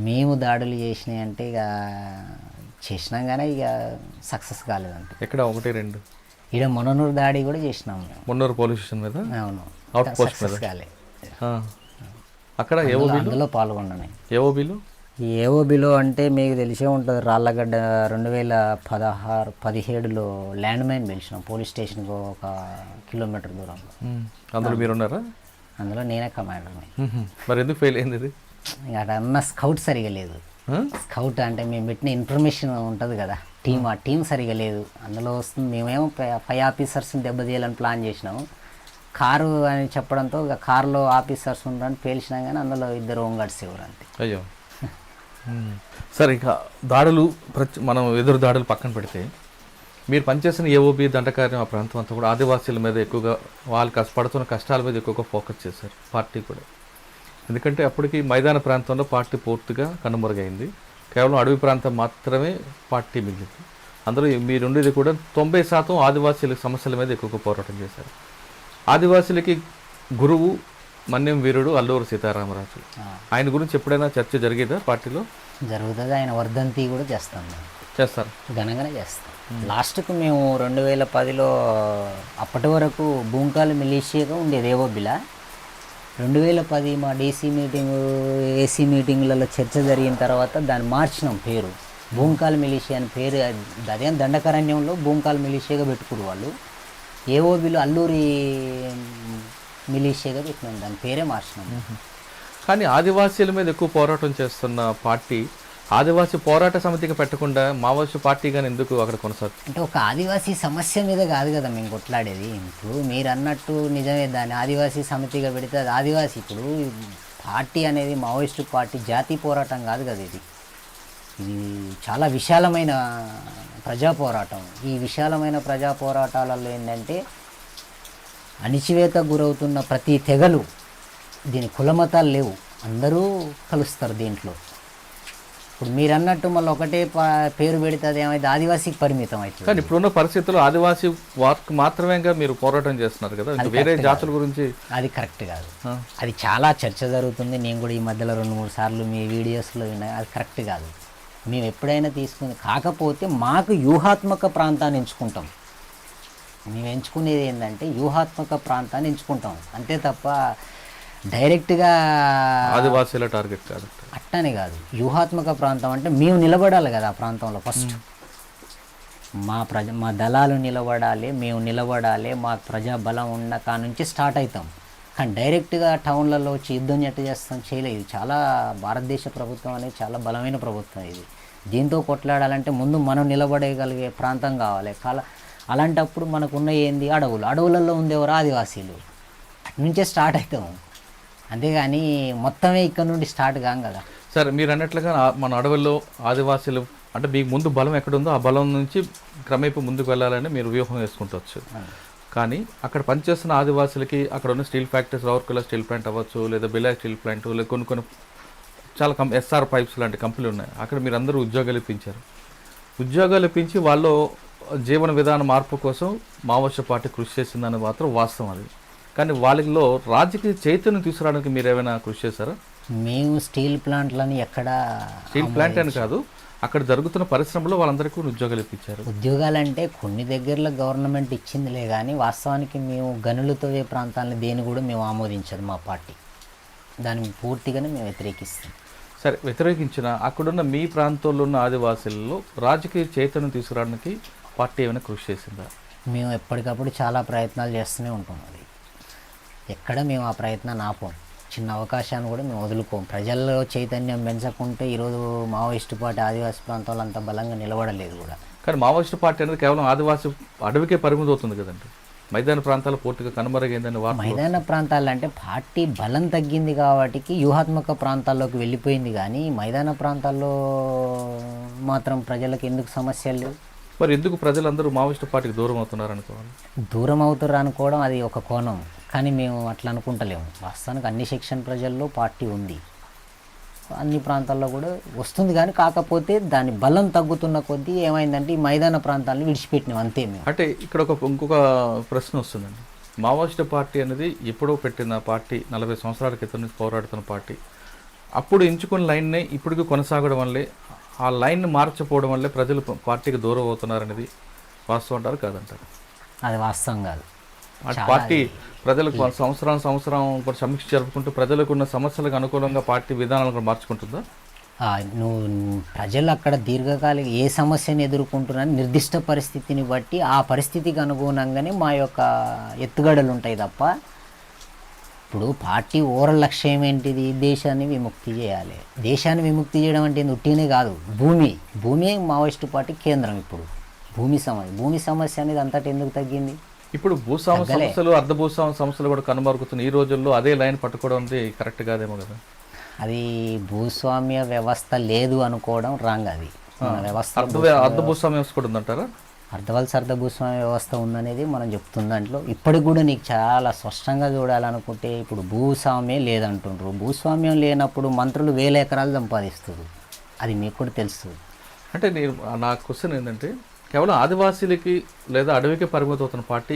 మేము దాడులు చేసినాయి అంటే ఇక చేసినాం కానీ ఇక సక్సెస్ కాలేదంటే. ఎక్కడ? 1, 2 ఈడ మొన్ననూరు దాడి కూడా చేసినాం మేము. మొన్నూరు పోలీస్ స్టేషన్ మీద. అవును, అవుట్ పోస్ట్ సక్సెస్ మీద. కాలే. అక్కడ అందులో పాల్గొన్నాను. ఏఓబీలు ఏఓబీలో అంటే మీకు తెలిసే ఉంటుంది, రాళ్ళగడ్డ 2017లో ల్యాండ్ మైన్ పిలిచినాం పోలీస్ స్టేషన్కి 1 కిలోమీటర్ దూరంలో. అందులో మీరు ఉన్నారా? అందులో నేనే కమాండర్ని. మరి ఎందుకు ఫెయిల్ అయింది ఇది? ఇంకా అన్న స్కౌట్ సరిగా లేదు. స్కౌట్ అంటే మేము పెట్టిన ఇన్ఫర్మేషన్ ఉంటుంది కదా టీం, ఆ టీం సరిగా లేదు. అందులో వస్తుంది మేమేమో 5 ఆఫీసర్స్ని దెబ్బతీయాలని ప్లాన్ చేసినాము. కారు అని చెప్పడంతో ఇక కారులో ఆఫీసర్స్ ఉండని పేల్చినాం కానీ అందులో 2 హోంగార్డ్స్ ఎవరు అంతే. అయ్యో. సరే, ఇంకా దాడులు మనం ఎదురు దాడులు పక్కన పెడితే మీరు పనిచేసిన ఏఓబీ దండకార్యం ఆ ప్రాంతం అంతా కూడా ఆదివాసీల మీద ఎక్కువగా, వాళ్ళు పడుతున్న కష్టాల మీద ఎక్కువగా ఫోకస్ చేశారు పార్టీ కూడా. ఎందుకంటే అప్పటికి మైదాన ప్రాంతంలో పార్టీ పూర్తిగా కనుమరుగైంది. కేవలం అడవి ప్రాంతం మాత్రమే పార్టీ మిగిలింది. అందులో మీరుండేది కూడా 90% ఆదివాసీల సమస్యల మీద ఎక్కువగా పోరాటం చేశారు. ఆదివాసీలకి గురువు మన్యం వీరుడు అల్లూరి సీతారామరాజు. ఆయన గురించి ఎప్పుడైనా చర్చ జరిగేదా పార్టీలో? జరుగుతుంది. ఆయన వర్ధంతి కూడా చేస్తాం మేము. చేస్తారు, ఘనంగానే చేస్తాం. లాస్ట్కు మేము 2010లో అప్పటి వరకు భూంకాలు మిలీషియాగా ఉండేది ఏఓబిలా. 2010 మా డీసీ మీటింగు ఏసీ మీటింగులలో చర్చ జరిగిన తర్వాత దాన్ని మార్చినాం పేరు. భూంకాల్ మిలీషియా అని పేరు. అదేం దండకారణ్యంలో భూంకాల్ మిలీషియాగా పెట్టుకురు వాళ్ళు. ఏఓబిలో అల్లూరి మిలీషియాగా పెట్టినాం, దాని పేరే మార్చినాం. కానీ ఆదివాసీల మీద ఎక్కువ పోరాటం చేస్తున్న పార్టీ ఆదివాసీ పోరాట సమితికి పెట్టకుండా మావోయిస్టు పార్టీగానే ఎందుకు అక్కడ కొనసాగుతుంది? అంటే ఒక ఆదివాసీ సమస్య మీద కాదు కదా మేము కొట్లాడేది. ఇప్పుడు మీరు అన్నట్టు నిజమే, దాన్ని ఆదివాసీ సమితిగా పెడితే అది ఆదివాసీ. ఇప్పుడు పార్టీ అనేది మావోయిస్టు పార్టీ జాతీయ పోరాటం కాదు కదా. ఇది చాలా విశాలమైన ప్రజా పోరాటం. ఈ విశాలమైన ప్రజా పోరాటాలలో ఏంటంటే అణిచివేత గురవుతున్న ప్రతి తెగలు, దీని కులమతాలు లేవు, అందరూ కలుస్తారు దీంట్లో. ఇప్పుడు మీరు అన్నట్టు మళ్ళీ ఒకటే పేరు పెడితే అది ఏమైతే ఆదివాసీకి పరిమితం అవుతుంది. కానీ ఇప్పుడున్న పరిస్థితుల్లో ఆదివాసీ వారికి మాత్రమే మీరు పోరాటం చేస్తున్నారు కదా, వేరే జాతుల గురించి. అది కరెక్ట్ కాదు. అది చాలా చర్చ జరుగుతుంది. నేను కూడా ఈ మధ్యలో 2-3 సార్లు మీ వీడియోస్లో విన్నాను. అది కరెక్ట్ కాదు. మేము ఎప్పుడైనా తీసుకుంది, కాకపోతే మాకు వ్యూహాత్మక ప్రాంతాన్ని ఎంచుకుంటాం. మేము ఎంచుకునేది ఏంటంటే వ్యూహాత్మక ప్రాంతాన్ని ఎంచుకుంటాం అంతే తప్ప డైరెక్ట్గా ఆదివాసీల టార్గెట్ కాదు. అట్టనే కాదు. వ్యూహాత్మక ప్రాంతం అంటే మేము నిలబడాలి కదా ఆ ప్రాంతంలో. ఫస్ట్ మా దళాలు నిలబడాలి, మేము నిలబడాలి, మా ప్రజా బలం ఉన్న కా నుంచి స్టార్ట్ అవుతాం. కానీ డైరెక్ట్గా టౌన్లలో వచ్చి యుద్ధం ఎట్ట చేస్తాం, చేయలేదు. ఇది చాలా భారతదేశ ప్రభుత్వం అనేది చాలా బలమైన ప్రభుత్వం. ఇది దీంతో కొట్లాడాలంటే ముందు మనం నిలబడగలిగే ప్రాంతం కావాలి. అలాంటప్పుడు మనకున్న ఏంది అడవులలో ఉండేవారు ఆదివాసీలు. అటు నుంచే స్టార్ట్ అవుతాం, అంతేగాని మొత్తమే ఇక్కడ నుండి స్టార్ట్ కాం కదా. సరే, మీరు అన్నట్లుగా మన అడవుల్లో ఆదివాసీలు అంటే మీకు ముందు బలం ఎక్కడుందో ఆ బలం నుంచి క్రమేపీ ముందుకు వెళ్ళాలని మీరు వ్యూహం వేసుకుంటవచ్చు. కానీ అక్కడ పనిచేస్తున్న ఆదివాసులకి అక్కడ ఉన్న steel factories, Rourkela steel plant అవ్వచ్చు, లేదా బిలాయ్ స్టీల్ ప్లాంట్, లేదా కొన్ని చాలా ఎస్ఆర్ పైప్స్ లాంటి కంపెనీలు ఉన్నాయి. అక్కడ మీరు అందరూ ఉద్యోగాలు ఇప్పించారు. ఉద్యోగాలు ఇప్పించి వాళ్ళు జీవన విధాన మార్పు కోసం మావోయిస్టు పార్టీ కృషి చేసిందని మాత్రం వాస్తవం అది. కానీ వాళ్ళలో రాజకీయ చైతన్యం తీసుకురావడానికి మీరు ఏమైనా కృషి చేశారా? మేము స్టీల్ ప్లాంట్లని స్టీల్ ప్లాంట్ అని కాదు, అక్కడ జరుగుతున్న పరిశ్రమలో వాళ్ళందరికీ ఉద్యోగాలు ఇప్పించారు. ఉద్యోగాలంటే కొన్ని దగ్గరలో గవర్నమెంట్ ఇచ్చిందిలే, కానీ వాస్తవానికి మేము గనులతో ప్రాంతాలను దేని కూడా మేము ఆమోదించదు మా పార్టీ. దాన్ని పూర్తిగానే మేము వ్యతిరేకిస్తాం. సరే, వ్యతిరేకించిన అక్కడున్న మీ ప్రాంతంలో ఉన్న ఆదివాసీలలో రాజకీయ చైతన్యం తీసుకురావడానికి పార్టీ ఏమైనా కృషి చేసిందా? మేము ఎప్పటికప్పుడు చాలా ప్రయత్నాలు చేస్తూనే ఉంటాం. అది ఎక్కడ మేము ఆ ప్రయత్నాన్ని ఆపం, చిన్న అవకాశాన్ని కూడా మేము వదులుకోం. ప్రజల్లో చైతన్యం పెంచకుంటే ఈరోజు మావోయిస్టు పార్టీ ఆదివాసీ ప్రాంతాల్లో అంత బలంగా నిలబడలేదు కూడా. కానీ మావోయిస్టు పార్టీ అనేది కేవలం ఆదివాసీ అడవికే పరిమితం అవుతుంది కదండి. మైదాన ప్రాంతాలు పూర్తిగా కనుమరుగైందని వార్త. మైదాన ప్రాంతాలు అంటే పార్టీ బలం తగ్గింది కాబట్టి వ్యూహాత్మక ప్రాంతాల్లోకి వెళ్ళిపోయింది, కానీ మైదాన ప్రాంతాల్లో మాత్రం ప్రజలకు ఎందుకు సమస్యలు లేవు? మరి ఎందుకు ప్రజలందరూ మావోయిస్టు పార్టీకి దూరం అవుతున్నారు అనుకోవాలి? దూరం అవుతారు అనుకోవడం అది ఒక కోణం, కానీ మేము అట్లా అనుకుంటలేము. వాస్తవానికి అన్ని సెక్షన్ ప్రజల్లో పార్టీ ఉంది, అన్ని ప్రాంతాల్లో కూడా వస్తుంది, కానీ కాకపోతే దాని బలం తగ్గుతున్న కొద్దీ ఏమైందంటే ఈ మైదాన ప్రాంతాలను విడిచిపెట్టినాం అంతే మేము. అంటే ఇక్కడ ఇంకొక ప్రశ్న వస్తుందండి. మావోయిస్టు పార్టీ అనేది ఎప్పుడో పెట్టిన పార్టీ, 40 సంవత్సరాల క్రితం నుంచి పోరాడుతున్న పార్టీ. అప్పుడు ఎంచుకున్న లైన్నే ఇప్పటికీ కొనసాగడం వల్లే, ఆ లైన్ని మార్చకపోవడం వల్లే ప్రజలు పార్టీకి దూరం అవుతున్నారనేది వాస్తవం అంటారు కాదంటారు? అది వాస్తవం కాదు. పార్టీ ప్రజలకు సంవత్సరం కూడా సమీక్ష జరుపుకుంటూ ప్రజలకు ఉన్న సమస్యలకు అనుకూలంగా పార్టీ విధానాలను కూడా మార్చుకుంటుందా? నువ్వు ప్రజలు అక్కడ దీర్ఘకాలిక ఏ సమస్యను ఎదుర్కొంటున్నా నిర్దిష్ట పరిస్థితిని బట్టి ఆ పరిస్థితికి అనుగుణంగానే మా యొక్క ఎత్తుగడలు ఉంటాయి తప్ప, ఇప్పుడు పార్టీ ఓవరాల్ లక్ష్యం ఏంటిది? దేశాన్ని విముక్తి చేయాలి. దేశాన్ని విముక్తి చేయడం అంటే ఉట్టినే కాదు, భూమి మావోయిస్టు పార్టీ కేంద్రం. ఇప్పుడు భూమి సమస్య అనేది అంతటి ఎందుకు తగ్గింది? ఇప్పుడు భూస్వామ్య సమస్యలు, అర్ధ భూస్వామ్య సమస్యలు కూడా కనుమరుగుతున్నాయి. ఈ రోజుల్లో అదే లైన్ పట్టుకోవడం అనేది కరెక్ట్ కాదేమో కదా? అది భూస్వామ్య వ్యవస్థ లేదు అనుకోవడం రాంగ్. అది మన వ్యవస్థ అర్ధ భూస్వామ్య వ్యవస్థ కూడా ఉందంటారా? అర్ధ భూస్వామ్య వ్యవస్థ ఉందనేది మనం చెప్తుంది. దాంట్లో ఇప్పటికి కూడా నీకు చాలా స్పష్టంగా చూడాలనుకుంటే ఇప్పుడు భూస్వామ్యం లేదంటుండ్రు. భూస్వామ్యం లేనప్పుడు మంత్రులు 1000 ఎకరాలు సంపాదిస్తారు, అది మీకు కూడా తెలుస్తుంది. అంటే నా క్వశ్చన్ ఏంటంటే, కేవలం ఆదివాసీలకి లేదా అడవికి పరిమితం అవుతున్న పార్టీ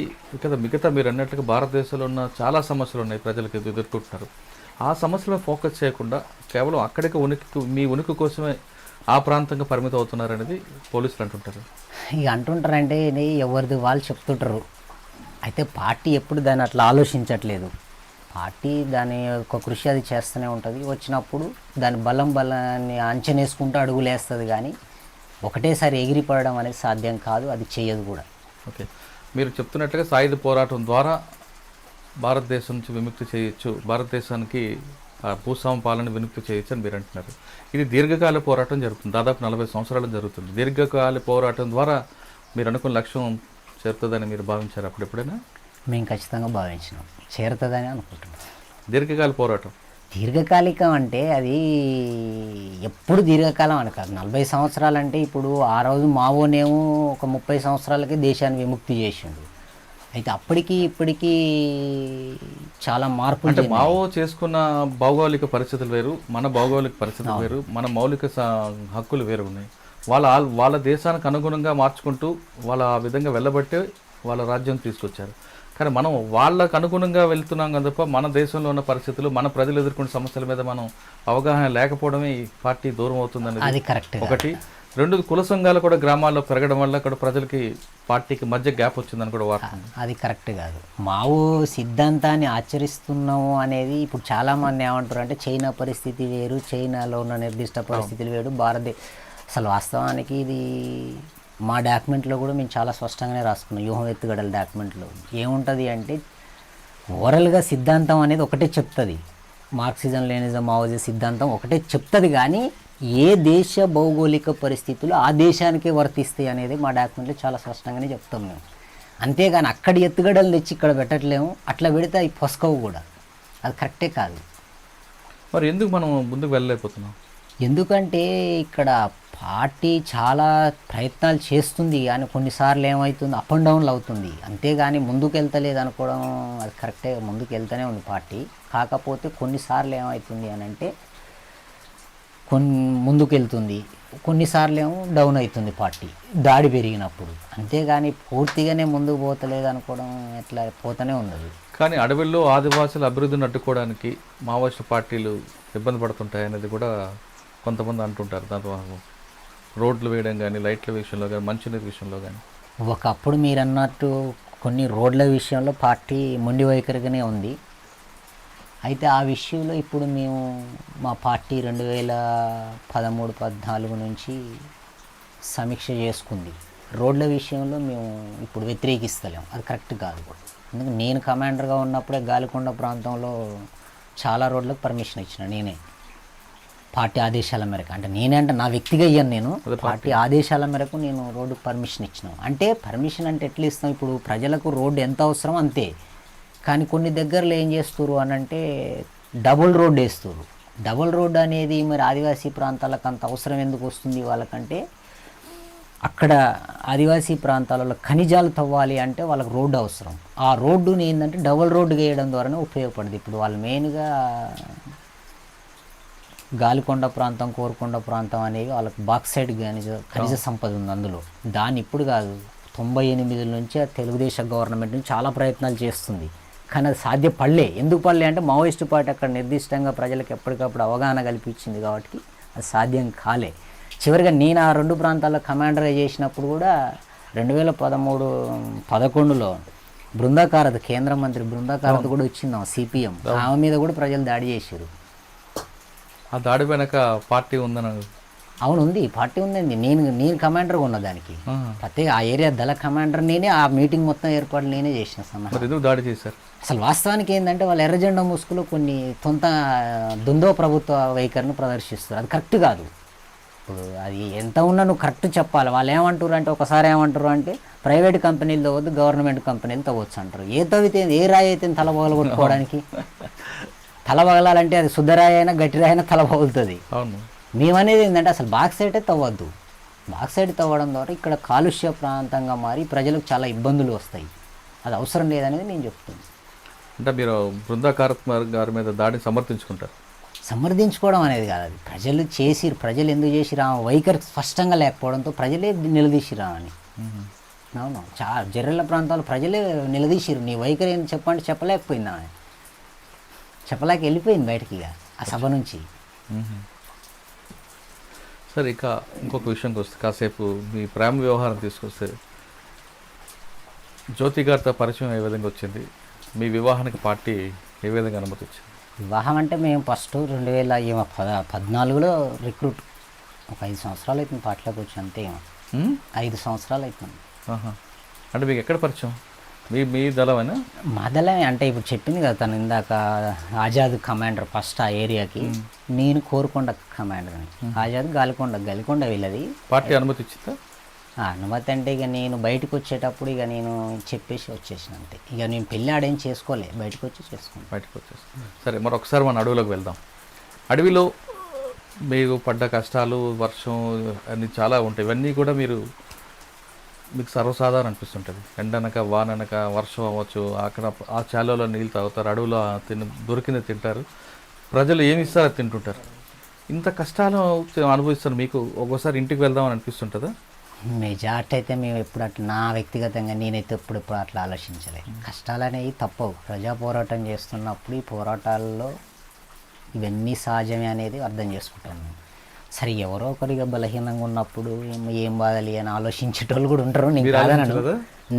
మిగతా మీరు అన్నట్లుగా భారతదేశంలో ఉన్న చాలా సమస్యలు ఉన్నాయి, ప్రజలకు ఎదుర్కొంటున్నారు. ఆ సమస్యలను ఫోకస్ చేయకుండా కేవలం అక్కడికి మీ ఉనికి కోసమే ఆ ప్రాంతంగా పరిమితం అవుతున్నారు అనేది పోలీసులు అంటుంటారు. ఇక అంటుంటారంటే ఎవరిది వాళ్ళు చెప్తుంటారు. అయితే పార్టీ ఎప్పుడు దాన్ని అట్లా ఆలోచించట్లేదు. పార్టీ దాని యొక్క కృషి అది చేస్తూనే ఉంటుంది. వచ్చినప్పుడు దాని బలాన్ని అంచనేసుకుంటూ అడుగులేస్తుంది, కానీ ఒకటేసారి ఎగిరిపడడం అనేది సాధ్యం కాదు, అది చేయదు కూడా. ఓకే, మీరు చెప్తున్నట్లుగా సాయుధ పోరాటం ద్వారా భారతదేశం నుంచి విముక్తి చేయొచ్చు, భారతదేశానికి భూస్వామ్య పాలన విముక్తి చేయొచ్చు అని మీరు అంటున్నారు. ఇది దీర్ఘకాల పోరాటం జరుగుతుంది, దాదాపు 40 సంవత్సరాలు జరుగుతుంది. దీర్ఘకాల పోరాటం ద్వారా మీరు అనుకున్న లక్ష్యం చేరుతుందని మీరు భావించారు అప్పుడెప్పుడైనా? మేము ఖచ్చితంగా భావించినాం, చేరుతుందని అనుకుంటున్నాం. దీర్ఘకాల పోరాటం దీర్ఘకాలికం అంటే అది ఎప్పుడు దీర్ఘకాలం అని కాదు. 40 సంవత్సరాలు అంటే ఇప్పుడు ఆ రోజు మావోనేమో ఒక 30 సంవత్సరాలకి దేశాన్ని విముక్తి చేసిండు. అయితే అప్పటికి ఇప్పటికీ చాలా మార్పులు. అంటే మావో చేసుకున్న భౌగోళిక పరిస్థితులు వేరు, మన భౌగోళిక పరిస్థితులు వేరు, మన మౌలిక హక్కులు వేరు ఉన్నాయి. వాళ్ళ దేశానికి అనుగుణంగా మార్చుకుంటూ వాళ్ళ ఆ విధంగా వెళ్ళబట్టే వాళ్ళ రాజ్యం తీసుకొచ్చారు. కానీ మనం వాళ్ళకు అనుగుణంగా వెళ్తున్నాం తప్ప మన దేశంలో ఉన్న పరిస్థితులు, మన ప్రజలు ఎదుర్కొనే సమస్యల మీద మనం అవగాహన లేకపోవడమే ఈ పార్టీ దూరం అవుతుందని అది కరెక్ట్ ఒకటి. 2 కుల సంఘాలు కూడా గ్రామాల్లో పెరగడం వల్ల కూడా ప్రజలకి పార్టీకి మధ్య గ్యాప్ వచ్చిందని కూడా వాడుతుంది. అది కరెక్ట్ కాదు. మావో సిద్ధాంతాన్ని ఆచరిస్తున్నాము అనేది ఇప్పుడు చాలామంది ఏమంటారు అంటే చైనా పరిస్థితి వేరు, చైనాలో ఉన్న నిర్దిష్ట పరిస్థితులు వేరు, అసలు వాస్తవానికి ఇది మా డాక్యుమెంట్లో కూడా మేము చాలా స్పష్టంగానే రాసుకున్నాం. వ్యూహం ఎత్తుగడల డాక్యుమెంట్లో ఏముంటుంది అంటే ఓవరాల్గా సిద్ధాంతం అనేది ఒకటే చెప్తుంది. మార్క్సిజం లెనినిజం మావోయిజం సిద్ధాంతం ఒకటే చెప్తుంది, కానీ ఏ దేశ భౌగోళిక పరిస్థితులు ఆ దేశానికే వర్తిస్తాయి అనేది మా డాక్యుమెంట్లో చాలా స్పష్టంగానే చెప్తాం మేము. అంతేగాని అక్కడి ఎత్తుగడలు తెచ్చి ఇక్కడ పెట్టట్లేము, అట్లా పెడితే అవి పొసకవు కూడా, అది కరెక్టే కాదు. మరి ఎందుకు మనం ముందుకు వెళ్ళలేకపోతున్నాం? ఎందుకంటే ఇక్కడ పార్టీ చాలా ప్రయత్నాలు చేస్తుంది, కానీ కొన్నిసార్లు ఏమవుతుంది అప్ అండ్ డౌన్లు అవుతుంది, అంతేగాని ముందుకు వెళ్తలేదు అనుకోవడం అది కరెక్టే. ముందుకు వెళ్తూనే ఉంది పార్టీ, కాకపోతే కొన్నిసార్లు ఏమవుతుంది అని అంటే ముందుకు వెళ్తుంది, కొన్నిసార్లు ఏమో డౌన్ అవుతుంది పార్టీ దాడి పెరిగినప్పుడు, అంతేగాని పూర్తిగానే ముందుకు పోతలేదు అనుకోవడం ఎట్లా పోతూనే ఉండదు. కానీ అడవుల్లో ఆదివాసుల అభివృద్ధిని అడ్డుకోవడానికి మావోయిస్టు పార్టీలు ఇబ్బంది పడుతుంటాయి అనేది కూడా కొంతమంది అంటుంటారు. దాంతో రోడ్లు వేయడం కానీ, లైట్ల విషయంలో కానీ, మంచినీటి విషయంలో కానీ. ఒకప్పుడు మీరు అన్నట్టు కొన్ని రోడ్ల విషయంలో పార్టీ మొండి వైఖరిగానే ఉంది. అయితే ఆ విషయంలో ఇప్పుడు మేము మా పార్టీ 2013-14 నుంచి సమీక్ష చేసుకుంది. రోడ్ల విషయంలో మేము ఇప్పుడు వ్యతిరేకిస్తలేము, అది కరెక్ట్ కాదు కూడా. ఎందుకంటే నేను కమాండర్గా ఉన్నప్పుడే గాలికొండ ప్రాంతంలో చాలా రోడ్లకు పర్మిషన్ ఇచ్చిన నేనే, పార్టీ ఆదేశాల మేరకు. అంటే నేనే అంటే నా వ్యక్తిగా ఇయ్యాను నేను, పార్టీ ఆదేశాల మేరకు నేను రోడ్డుకు పర్మిషన్ ఇచ్చిన. అంటే పర్మిషన్ అంటే ఎట్లా ఇస్తాం, ఇప్పుడు ప్రజలకు రోడ్డు ఎంత అవసరం అంతే. కానీ కొన్ని దగ్గరలో ఏం చేస్తారు అని అంటే డబుల్ రోడ్డు వేస్తారు. డబుల్ రోడ్డు అనేది మరి ఆదివాసీ ప్రాంతాలకు అంత అవసరం ఎందుకు వస్తుంది వాళ్ళకంటే, అక్కడ ఆదివాసీ ప్రాంతాలలో ఖనిజాలు తవ్వాలి అంటే వాళ్ళకి రోడ్డు అవసరం. ఆ రోడ్డుని ఏంటంటే డబుల్ రోడ్డు వేయడం ద్వారానే ఉపయోగపడుతుంది. ఇప్పుడు వాళ్ళు మెయిన్గా గాలికొండ ప్రాంతం, కోరుకొండ ప్రాంతం అనేవి వాళ్ళకి బాక్సైడ్ ఖనిజ సంపద ఉంది అందులో. దాన్ని ఇప్పుడు కాదు, 98 నుంచి తెలుగుదేశం గవర్నమెంట్ నుంచి చాలా ప్రయత్నాలు చేస్తుంది. కానీ అది సాధ్యపడలే. ఎందుకు పడలే అంటే మావోయిస్టు పార్టీ అక్కడ నిర్దిష్టంగా ప్రజలకు ఎప్పటికప్పుడు అవగాహన కల్పించింది కాబట్టి అది సాధ్యం కాలే. చివరిగా నేను ఆ 2 ప్రాంతాల్లో కమాండర్ చేసినప్పుడు కూడా 2013-11లో బృందాకారత్, కేంద్ర మంత్రి బృందాకారత్ కూడా వచ్చిందాం, సిపిఎం. ఆమె మీద కూడా ప్రజలు దాడి చేశారు. ఆ దాడి వెనక పార్టీ ఉందని. అవును, ఉంది, పార్టీ ఉందండి. నేను కమాండర్గా ఉన్న దానికి ప్రత్యేక ఆ ఏరియా దళ కమాండర్ నేనే. ఆ మీటింగ్ మొత్తం ఏర్పాట్లు నేనే చేసిన సమయం. ఎందుకు దాడి చేశారు అసలు వాస్తవానికి ఏంటంటే వాళ్ళు ఎర్రజెండా ముసుగులో కొన్ని దుందో ప్రభుత్వ వైఖరిని ప్రదర్శిస్తారు. అది కరెక్ట్ కాదు. ఇప్పుడు అది ఎంత ఉన్నా నువ్వు కరెక్ట్ చెప్పాలి. వాళ్ళు ఏమంటారు అంటే, ఒకసారి ఏమంటారు అంటే ప్రైవేట్ కంపెనీలు తవ్వద్దు, గవర్నమెంట్ కంపెనీలు తవ్వచ్చు అంటారు. ఏ తవ్వితే ఏ రాయి అయితే తల పగలగొట్టుకోవడానికి, తల పగలాలంటే అది శుద్ధరాయి అయినా గట్టి రాయి అయినా తల పగులుతుంది. అవును, మేమనేది ఏంటంటే అసలు బాక్సైటే తవ్వద్దు. బాక్సైడ్ తవ్వడం ద్వారా ఇక్కడ కాలుష్య ప్రాంతంగా మారి ప్రజలకు చాలా ఇబ్బందులు వస్తాయి. అది అవసరం లేదనేది నేను చెప్తున్నాను. అంటే మీరు బృందాకారత్ గారి మీద దాడిని సమర్థించుకుంటారు? సమర్థించుకోవడం అనేది కాదు, అది ప్రజలు ఎందుకు చేసిరా వైఖరి స్పష్టంగా లేకపోవడంతో ప్రజలే నిలదీసిరా అని. అవును, జర్రెల ప్రాంతాలు ప్రజలే నిలదీసిరు. నీ వైఖరి ఏంటి చెప్పంటే చెప్పలేకపోయిందా, చెప్పలేక వెళ్ళిపోయింది బయటికి ఇక ఆ సభ నుంచి. సరే, ఇక ఇంకొక విషయంకి వస్తే, కాసేపు మీ ప్రేమ వ్యవహారం తీసుకొస్తే, జ్యోతి గారితో పరిచయం ఏ విధంగా వచ్చింది? మీ వివాహానికి పార్టీ ఏ విధంగా అనుమతి ఇచ్చింది? వివాహం అంటే మేము ఫస్ట్ 2014లో రిక్రూట్, ఒక 5 సంవత్సరాలు అవుతుంది పార్టీలోకి వచ్చి, అంతే. 5 సంవత్సరాలు అవుతుంది. అంటే మీకు ఎక్కడ పరిచయం? మీ దళమైనా? మా దళమే. అంటే ఇప్పుడు చెప్పింది కదా తను ఇందాక, ఆజాద్ కమాండర్ ఫస్ట్ ఆ ఏరియాకి, నేను కోరుకొండ కమాండర్ని. ఆజాద్ గాలికొండ వీళ్ళది. పార్టీ అనుమతి ఇచ్చిందా? అనుమతి అంటే ఇక నేను బయటకు వచ్చేటప్పుడు ఇక నేను చెప్పేసి వచ్చేసిన అంతే. ఇక నేను పెళ్ళి ఆడేం చేసుకోలే, బయటకు వచ్చేసి. సరే, మరొకసారి మన అడవిలోకి వెళ్దాం. అడవిలో మీకు పడ్డ కష్టాలు, వర్షం అన్నీ చాలా ఉంటాయి. ఇవన్నీ కూడా మీకు సర్వసాధారణ అనిపిస్తుంటుంది. ఎండనక, వాననక, వర్షం అవ్వచ్చు, అక్కడ ఆ చాలలో నీళ్ళు తాగుతారు, అడవిలో దొరికింది తింటారు, ప్రజలు ఏమి ఇస్తారో తింటుంటారు. ఇంత కష్టాలు అనుభవిస్తారు, మీకు ఒక్కోసారి ఇంటికి వెళ్దామని అనిపిస్తుంటుందా? మెజార్టీ అయితే మేము ఎప్పుడు అట్లా, నా వ్యక్తిగతంగా నేనైతే ఎప్పుడు అట్లా ఆలోచించలేదు. కష్టాలు అనేవి తప్పవు. ప్రజా పోరాటం చేస్తున్నప్పుడు ఈ పోరాటాల్లో ఇవన్నీ సహజమే అనేది అర్థం చేసుకుంటాను. సరే, ఎవరో ఒకరిగా బలహీనంగా ఉన్నప్పుడు ఏం బాధలి అని ఆలోచించేటోళ్ళు కూడా ఉంటారు. నేను కాదనను.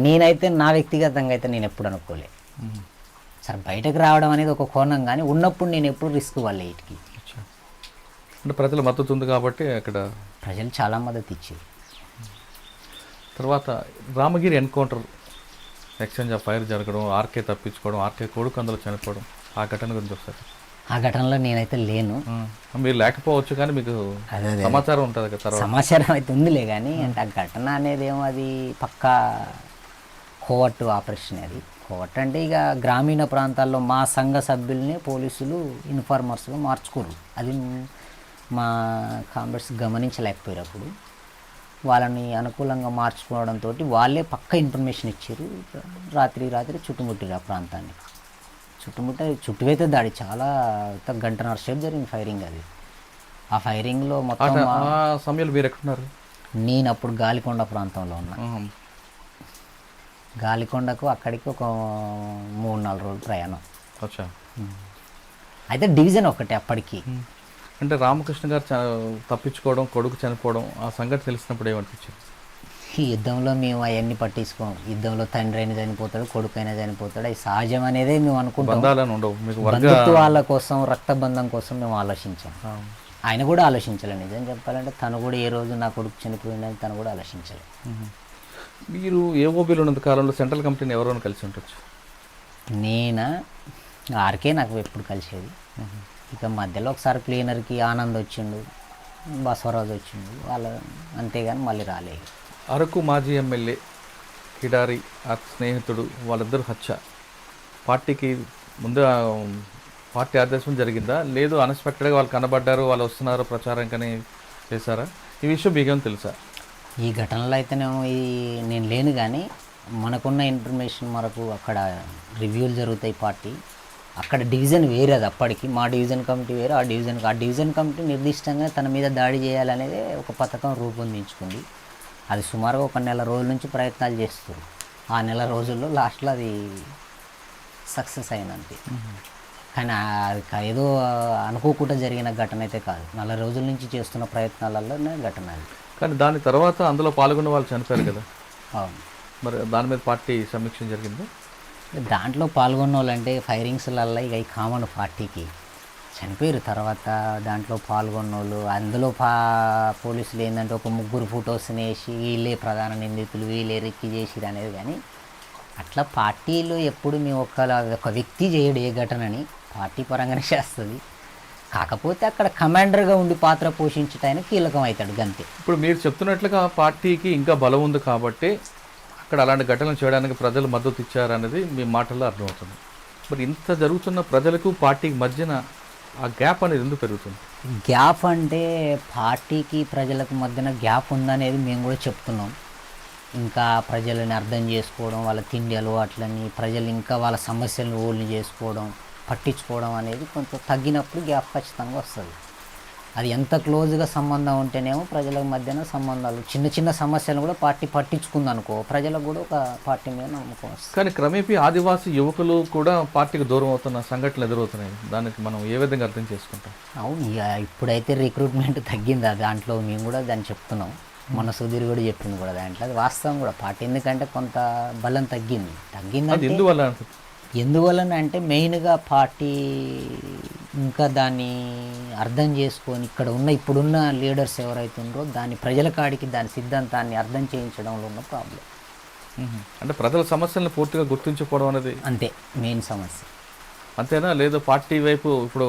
నేనైతే నా వ్యక్తిగతంగా అయితే నేను ఎప్పుడు అనుకోలే. సరే, బయటకు రావడం అనేది ఒక కోణం, కానీ ఉన్నప్పుడు నేను ఎప్పుడు రిస్క్ వాళ్ళే వీటికి. అంటే ప్రజల మద్దతు ఉంది కాబట్టి అక్కడ ప్రజలు చాలా మద్దతు ఇచ్చారు. తర్వాత Ramagiri encounter, exchange of fire జరగడం, ఆర్కే తప్పించుకోవడం, ఆర్కే కొడుకు అందులో చనిపోవడం, ఆ ఘటన గురించి ఒకసారి. ఆ ఘటనలో నేనైతే లేను. మీరు లేకపోవచ్చు, కానీ మీకు సమాచారం ఉంటుంది కదా? సమాచారం అయితే ఉందిలే, కానీ అంటే ఆ ఘటన అనేది ఏమో అది పక్కా కోవర్ట్ ఆపరేషన్. అది కోవర్ట్ అంటే ఇక గ్రామీణ ప్రాంతాల్లో మా సంఘ సభ్యుల్ని పోలీసులు ఇన్ఫార్మర్స్గా మార్చుకోరు. అది మా కామ్రేడ్స్ గమనించలేకపోయారు. అప్పుడు వాళ్ళని అనుకూలంగా మార్చుకోవడంతో వాళ్ళే పక్క ఇన్ఫర్మేషన్ ఇచ్చారు. రాత్రి చుట్టుముట్టారు ఆ ప్రాంతాన్ని. చుట్టువైతే దాడి చాలా 1.5 గంటల సేపు జరిగింది ఫైరింగ్. అది ఆ ఫైరింగ్లో మొత్తం సమయంలో మీరు ఎక్కడున్నారు? నేను అప్పుడు గాలికొండ ప్రాంతంలో ఉన్నా. గాలికొండకు అక్కడికి ఒక 3-4 రోజులు ప్రయాణం. అయితే డివిజన్ ఒకటి అప్పటికి. అంటే రామకృష్ణ గారు తప్పించుకోవడం, కొడుకు చనిపోవడం, ఆ సంగతి తెలిసినప్పుడు ఏమనిపించింది? ఈ యుద్ధంలో మేము అవన్నీ పట్టించుకోం. యుద్ధంలో తండ్రి అయినా చనిపోతాడు, కొడుకు అయినా చనిపోతాడు, అది సహజం అనేదే మేము అనుకుంటాం. బంధుత్వాల కోసం, రక్తబంధం కోసం మేము ఆలోచించాం. ఆయన కూడా ఆలోచించాలి. నిజం చెప్పాలంటే తను కూడా ఏ రోజు నా కొడుకు చనిపోయిందని తను కూడా ఆలోచించాలి. మీరు ఏఓబీలో ఉన్నంత కాలంలో సెంట్రల్ కమిటీని ఎవరైనా కలిసి ఉండొచ్చు? నేనా? ఆర్కే నాకు ఎప్పుడు కలిసేది. ఇక మధ్యలో ఒకసారి క్లీనర్కి ఆనంద్ వచ్చిండు, బసవరాజు వచ్చిండు, వాళ్ళు అంతేగాని మళ్ళీ రాలేదు. అరకు మాజీ ఎమ్మెల్యే కిడారి ఆ స్నేహితుడు వాళ్ళిద్దరు హత్య పార్టీకి ముందు పార్టీ ఆదేశం జరిగిందా, లేదు అన్ఎక్స్పెక్టెడ్గా వాళ్ళు కనబడ్డారు, వాళ్ళు వస్తున్నారు ప్రచారంకని చేశారా? ఈ విషయం మీకేం తెలుసా? ఈ ఘటనలో అయితేనేమో నేను లేను, కానీ మనకున్న ఇన్ఫర్మేషన్ మనకు అక్కడ రివ్యూలు జరుగుతాయి పార్టీ, అక్కడ డివిజన్ వేరే, అది అప్పటికి మా డివిజన్ కమిటీ వేరే, ఆ డివిజన్ కమిటీ నిర్దిష్టంగా తన మీద దాడి చేయాలనేది ఒక పథకం రూపొందించుకుంది. అది సుమారుగా 1 నెల రోజుల నుంచి ప్రయత్నాలు చేస్తారు. ఆ నెల రోజుల్లో లాస్ట్లో అది సక్సెస్ అయినంతే. కానీ అది ఏదో అనుకోకుండా జరిగిన ఘటన అయితే కాదు, 4 రోజుల నుంచి చేస్తున్న ప్రయత్నాలలోనే ఘటన అది. కానీ దాని తర్వాత అందులో పాల్గొన్న వాళ్ళు చనిపోయారు కదా, అవును. మరి దాని మీద పార్టీ సమీక్ష జరిగింది. దాంట్లో పాల్గొన్న వాళ్ళంటే ఫైరింగ్స్లల్లో ఇక ఈ కామన్ పార్టీకి చనిపోయారు. తర్వాత దాంట్లో పాల్గొన్న వాళ్ళు అందులో పోలీసులు ఏంటంటే ఒక 3 ఫొటోస్ని వేసి వీళ్ళే ప్రధాన నిందితులు, వీళ్ళే రెక్కి చేసిరు అనేది. కానీ అట్లా పార్టీలో ఎప్పుడు మేము ఒక వ్యక్తి చేయడు ఏ ఘటనని, పార్టీ పరంగానే చేస్తుంది. కాకపోతే అక్కడ కమాండర్గా ఉండి పాత్ర పోషించడానికి కీలకం అవుతాడు గంతే. ఇప్పుడు మీరు చెప్తున్నట్లుగా పార్టీకి ఇంకా బలం ఉంది కాబట్టి అక్కడ అలాంటి ఘటనలు చేయడానికి ప్రజలు మద్దతు ఇచ్చారనేది మీ మాటల్లో అర్థమవుతుంది. మరి ఇంత జరుగుతున్న ప్రజలకు పార్టీకి మధ్యన ఆ గ్యాప్ అనేది ఎందుకు పెరుగుతుంది? గ్యాప్ అంటే పార్టీకి ప్రజలకు మధ్యన గ్యాప్ ఉందనేది మేము కూడా చెప్తున్నాం. ఇంకా ప్రజలని అర్థం చేసుకోవడం, వాళ్ళ తిండి అలవాట్లని, ప్రజలు ఇంకా వాళ్ళ సమస్యలను ఓల్ని చేసుకోవడం, పట్టించుకోవడం అనేది కొంచెం తగ్గినప్పుడు గ్యాప్ ఖచ్చితంగా వస్తుంది. అది ఎంత క్లోజ్గా సంబంధం ఉంటేనేమో ప్రజల మధ్యన సంబంధాలు, చిన్న చిన్న సమస్యలు కూడా పార్టీ పట్టించుకుందనుకో ప్రజలకు కూడా ఒక పార్టీ మీద నమ్మకం వస్తుంది. కానీ క్రమేపీ ఆదివాసీ యువకులు కూడా పార్టీకి దూరం అవుతున్న సంఘటనలు ఎదురవుతున్నాయి. దానికి మనం ఏ విధంగా అర్థం చేసుకుంటాం? అవును, ఇక ఇప్పుడైతే రిక్రూట్మెంట్ తగ్గింది, దాంట్లో మేము కూడా దాన్ని చెప్తున్నాం. మన సుధీర్ కూడా చెప్పింది కూడా దాంట్లో, అది వాస్తవం కూడా. పార్టీ ఎందుకంటే కొంత బలం తగ్గింది. ఎందువలన అంటే మెయిన్గా పార్టీ ఇంకా దాన్ని అర్థం చేసుకొని ఇప్పుడున్న లీడర్స్ ఎవరైతే ఉన్నారో దాన్ని ప్రజల కాడికి దాని సిద్ధాంతాన్ని అర్థం చేయించడంలో ఉన్న ప్రాబ్లం. అంటే ప్రజల సమస్యలను పూర్తిగా గుర్తించుకోవడం అనేది అంతే మెయిన్ సమస్య. అంతేనా? లేదు పార్టీ వైపు ఇప్పుడు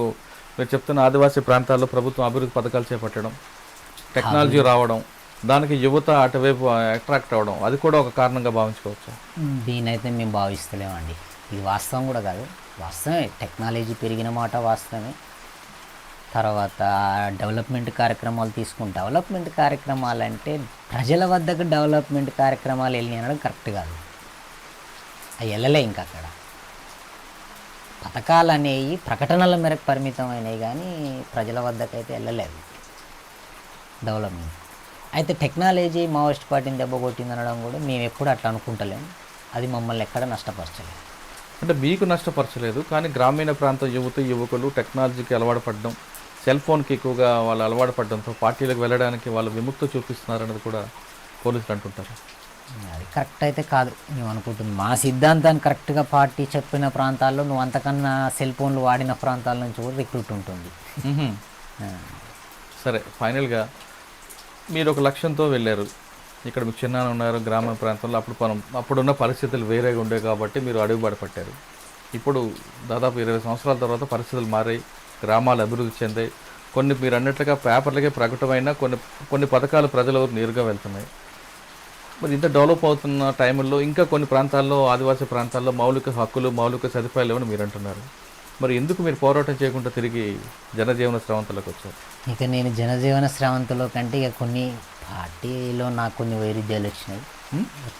మీరు చెప్తున్న ఆదివాసీ ప్రాంతాల్లో ప్రభుత్వం అభివృద్ధి పథకాలు చేపట్టడం, టెక్నాలజీ రావడం, దానికి యువత అటువైపు అట్రాక్ట్ అవ్వడం, అది కూడా ఒక కారణంగా భావించుకోవచ్చు. దీనైతే మేము భావిస్తలేమండి. ఇది వాస్తవం కూడా కాదు, వాస్తవమే. టెక్నాలజీ పెరిగిన మాట వాస్తవమే. తర్వాత డెవలప్మెంట్ కార్యక్రమాలు డెవలప్మెంట్ కార్యక్రమాలు అంటే ప్రజల వద్దకు డెవలప్మెంట్ కార్యక్రమాలు వెళ్ళి అనడం కరెక్ట్ కాదు. అవి వెళ్ళలే. ఇంకా అక్కడ పథకాలు అనేవి ప్రకటనల మేరకు పరిమితమైనవి, కానీ ప్రజల వద్దకైతే వెళ్ళలేదు డెవలప్మెంట్. అయితే టెక్నాలజీ మావోయిస్ట్ పార్టీని దెబ్బ కొట్టింది అనడం కూడా మేము ఎప్పుడు అట్లా అనుకుంటలేము. అది మమ్మల్ని ఎక్కడ నష్టపరచలేదు. అంటే మీకు నష్టపరచలేదు, కానీ గ్రామీణ ప్రాంత యువకులు టెక్నాలజీకి అలవాటు పడడం, సెల్ ఫోన్కి ఎక్కువగా వాళ్ళు అలవాటు పడడంతో పార్టీలకు వెళ్ళడానికి వాళ్ళు విముక్తి చూపిస్తున్నారనేది కూడా పోలీసులు అంటుంటారు. అది కరెక్ట్ అయితే కాదు మేము అనుకుంటుంది. మా సిద్ధాంతాన్ని కరెక్ట్గా పార్టీ చెప్పిన ప్రాంతాల్లో నువ్వు అంతకన్నా సెల్ ఫోన్లు వాడిన ప్రాంతాల నుంచి కూడా రిక్రూట్ ఉంటుంది. సరే, ఫైనల్గా మీరు ఒక లక్ష్యంతో వెళ్ళారు. ఇక్కడ మీకు చిన్న ఉన్నారు గ్రామీణ ప్రాంతంలో, అప్పుడున్న పరిస్థితులు వేరేగా ఉండేవి కాబట్టి మీరు అడుగుబాటు పట్టారు. ఇప్పుడు దాదాపు 20 సంవత్సరాల తర్వాత పరిస్థితులు మారాయి, గ్రామాలు అభివృద్ధి చెందాయి. కొన్ని మీరు అన్నట్లుగా పేపర్లకే ప్రకటమైనా కొన్ని పథకాలు ప్రజలు నేరుగా వెళ్తున్నాయి. మరి ఇంత డెవలప్ అవుతున్న టైంలో ఇంకా కొన్ని ప్రాంతాల్లో, ఆదివాసీ ప్రాంతాల్లో మౌలిక హక్కులు, మౌలిక సదుపాయాలు ఏమని మీరు అంటున్నారు. మరి ఎందుకు మీరు పోరాటం చేయకుండా తిరిగి జనజీవన స్రవంతిలోకి వచ్చారు? ఇక నేను జనజీవన స్రవంతిలో కంటే ఇక కొన్ని పార్టీలో నాకు కొన్ని వైరుధ్యాలు వచ్చినాయి.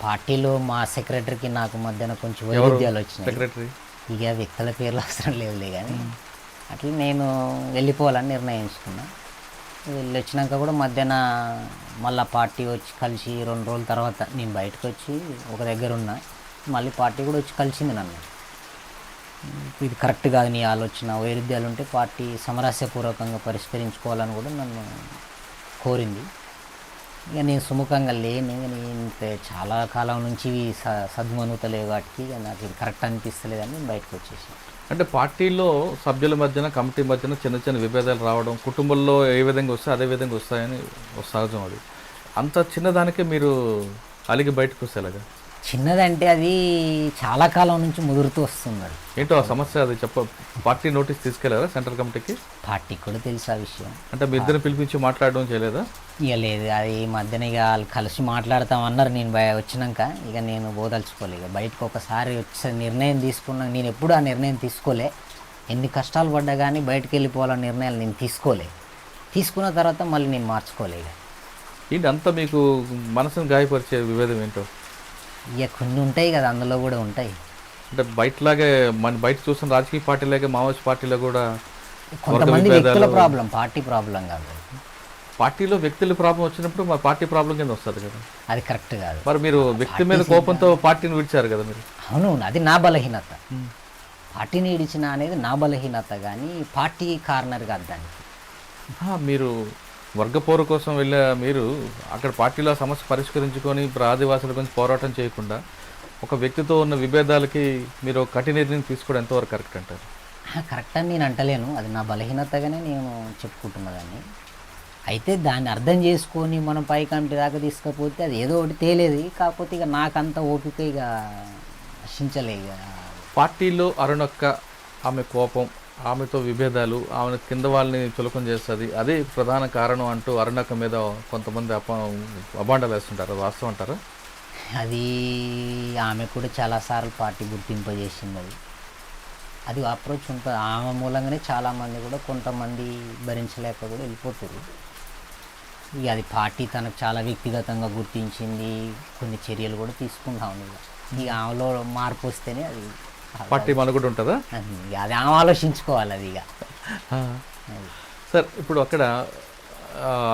పార్టీలో మా సెక్రటరీకి నాకు మధ్యన కొంచెం వైరుధ్యాలు వచ్చినాయి. సెక్రటరీ ఇక వ్యక్తుల పేర్లు అవసరం లేవులే, కానీ అట్లా నేను వెళ్ళిపోవాలని నిర్ణయించుకున్నా. వెళ్ళి వచ్చినాక కూడా మధ్యాహ్న మళ్ళీ పార్టీ వచ్చి కలిసి 2 రోజుల తర్వాత నేను బయటకు వచ్చి ఒక దగ్గర ఉన్నా, మళ్ళీ పార్టీ కూడా వచ్చి కలిసింది నన్ను. ఇది కరెక్ట్ కాదు నీ ఆలోచన, వైరుధ్యాలు ఉంటే పార్టీ సమరస్యపూర్వకంగా పరిష్కరించుకోవాలని కూడా నన్ను కోరింది. ఇక నేను సుముఖంగా లేని, నేను చాలా కాలం నుంచి సద్మనుతలేవు వాటికి నాకు ఇది కరెక్ట్ అనిపిస్తలేదని నేను బయటకు వచ్చేసి. అంటే పార్టీలో సభ్యుల మధ్యన, కమిటీ మధ్యన చిన్న చిన్న విభేదాలు రావడం, కుటుంబంలో ఏ విధంగా వస్తాయి అదే విధంగా వస్తాయని సహజం. అది అంత చిన్నదానికే మీరు అలిగి బయటకు వస్తేలాగా చిన్నదంటే అది చాలా కాలం నుంచి ముదురుతూ వస్తుంది అది. ఏంటో ఆ సమస్య అది పార్టీ నోటీస్ తీసుకెళ్లారా సెంట్రల్ కమిటీకి? పార్టీకి కూడా తెలుసు ఆ విషయం. అంటే మీ ఇద్దరు పిలిపించి మాట్లాడడం చేయలేదా? ఇక లేదు, అది ఈ మధ్యన ఇక వాళ్ళు కలిసి మాట్లాడతామన్నారు. నేను వచ్చినాక ఇక నేను పోదలుచుకోలే. ఇక బయటకు ఒకసారి వచ్చే నిర్ణయం తీసుకున్నాక నేను ఎప్పుడు ఆ నిర్ణయం తీసుకోలే. ఎన్ని కష్టాలు పడ్డా కానీ బయటకు వెళ్ళిపోవాలన్న నిర్ణయాలు నేను తీసుకోలే. తీసుకున్న తర్వాత మళ్ళీ నేను మార్చుకోలే. ఇక ఏంటి అంత మీకు మనసును గాయపరిచే విభేదం ఏంటో? ఇక కొన్ని ఉంటాయి కదా, అందులో కూడా ఉంటాయి. అంటే బయటలాగే మన బయట చూస్తున్న రాజకీయ పార్టీలాగే మావోయిస్ట్ పార్టీలో కూడా కొంతమంది వ్యక్తుల ప్రాబ్లం, పార్టీ ప్రాబ్లం కాదు. పార్టీలో వ్యక్తుల ప్రాబ్లం వచ్చినప్పుడు మా పార్టీ ప్రాబ్లం కింద వస్తుంది కదా. అది కరెక్ట్ కాదు. మరి మీరు వ్యక్తి మీద కోపంతో పార్టీని విడిచారు కదా మీరు. అవును, అది నా బలహీనత. పార్టీని ఇడిచిన అనేది నా బలహీనత, కానీ పార్టీ కార్నర్ కాదు దానికి. మీరు వర్గపోరు కోసం వెళ్ళే మీరు అక్కడ పార్టీలో సమస్య పరిష్కరించుకొని ఇప్పుడు ఆదివాసుల గురించి పోరాటం చేయకుండా ఒక వ్యక్తితో ఉన్న విభేదాలకి మీరు కఠిన నిర్ణయం తీసుకోవడం ఎంతవరకు కరెక్ట్ అంటారు? కరెక్ట్ అని నేను అంటలేను, అది నా బలహీనతగానే నేను చెప్పుకుంటున్నదాన్ని. అయితే దాన్ని అర్థం చేసుకొని మనం పై కమిటీ దాకా తీసుకపోతే అది ఏదో ఒకటి తేలేది. కాకపోతే ఇక నాకంత ఓపిక ఇక నశించలే. ఇక పార్టీలో అరుణక్క ఆమె కోపం, ఆమెతో విభేదాలు, ఆమె కింద వాళ్ళని చులకం చేస్తుంది, అదే ప్రధాన కారణం అంటూ అరుణక్క మీద కొంతమంది అబాండాలు వేస్తుంటారు. అది వాస్తవం అంటారా? అది ఆమె కూడా చాలాసార్లు పార్టీ గుర్తింపజేసింది. అది అప్రోచ్ ఉంటుంది. ఆమె మూలంగానే చాలామంది కూడా కొంతమంది భరించలేక కూడా వెళ్ళిపోతారు. ఇక అది పార్టీ తనకు చాలా వ్యక్తిగతంగా గుర్తించింది, కొన్ని చర్యలు కూడా తీసుకుంటా ఉంది. ఇక ఆమెలో మార్పు వస్తేనే అది పార్టీ మనుగడ ఉంటుందా? అది ఆమె ఆలోచించుకోవాలి అది. ఇక సార్, ఇప్పుడు అక్కడ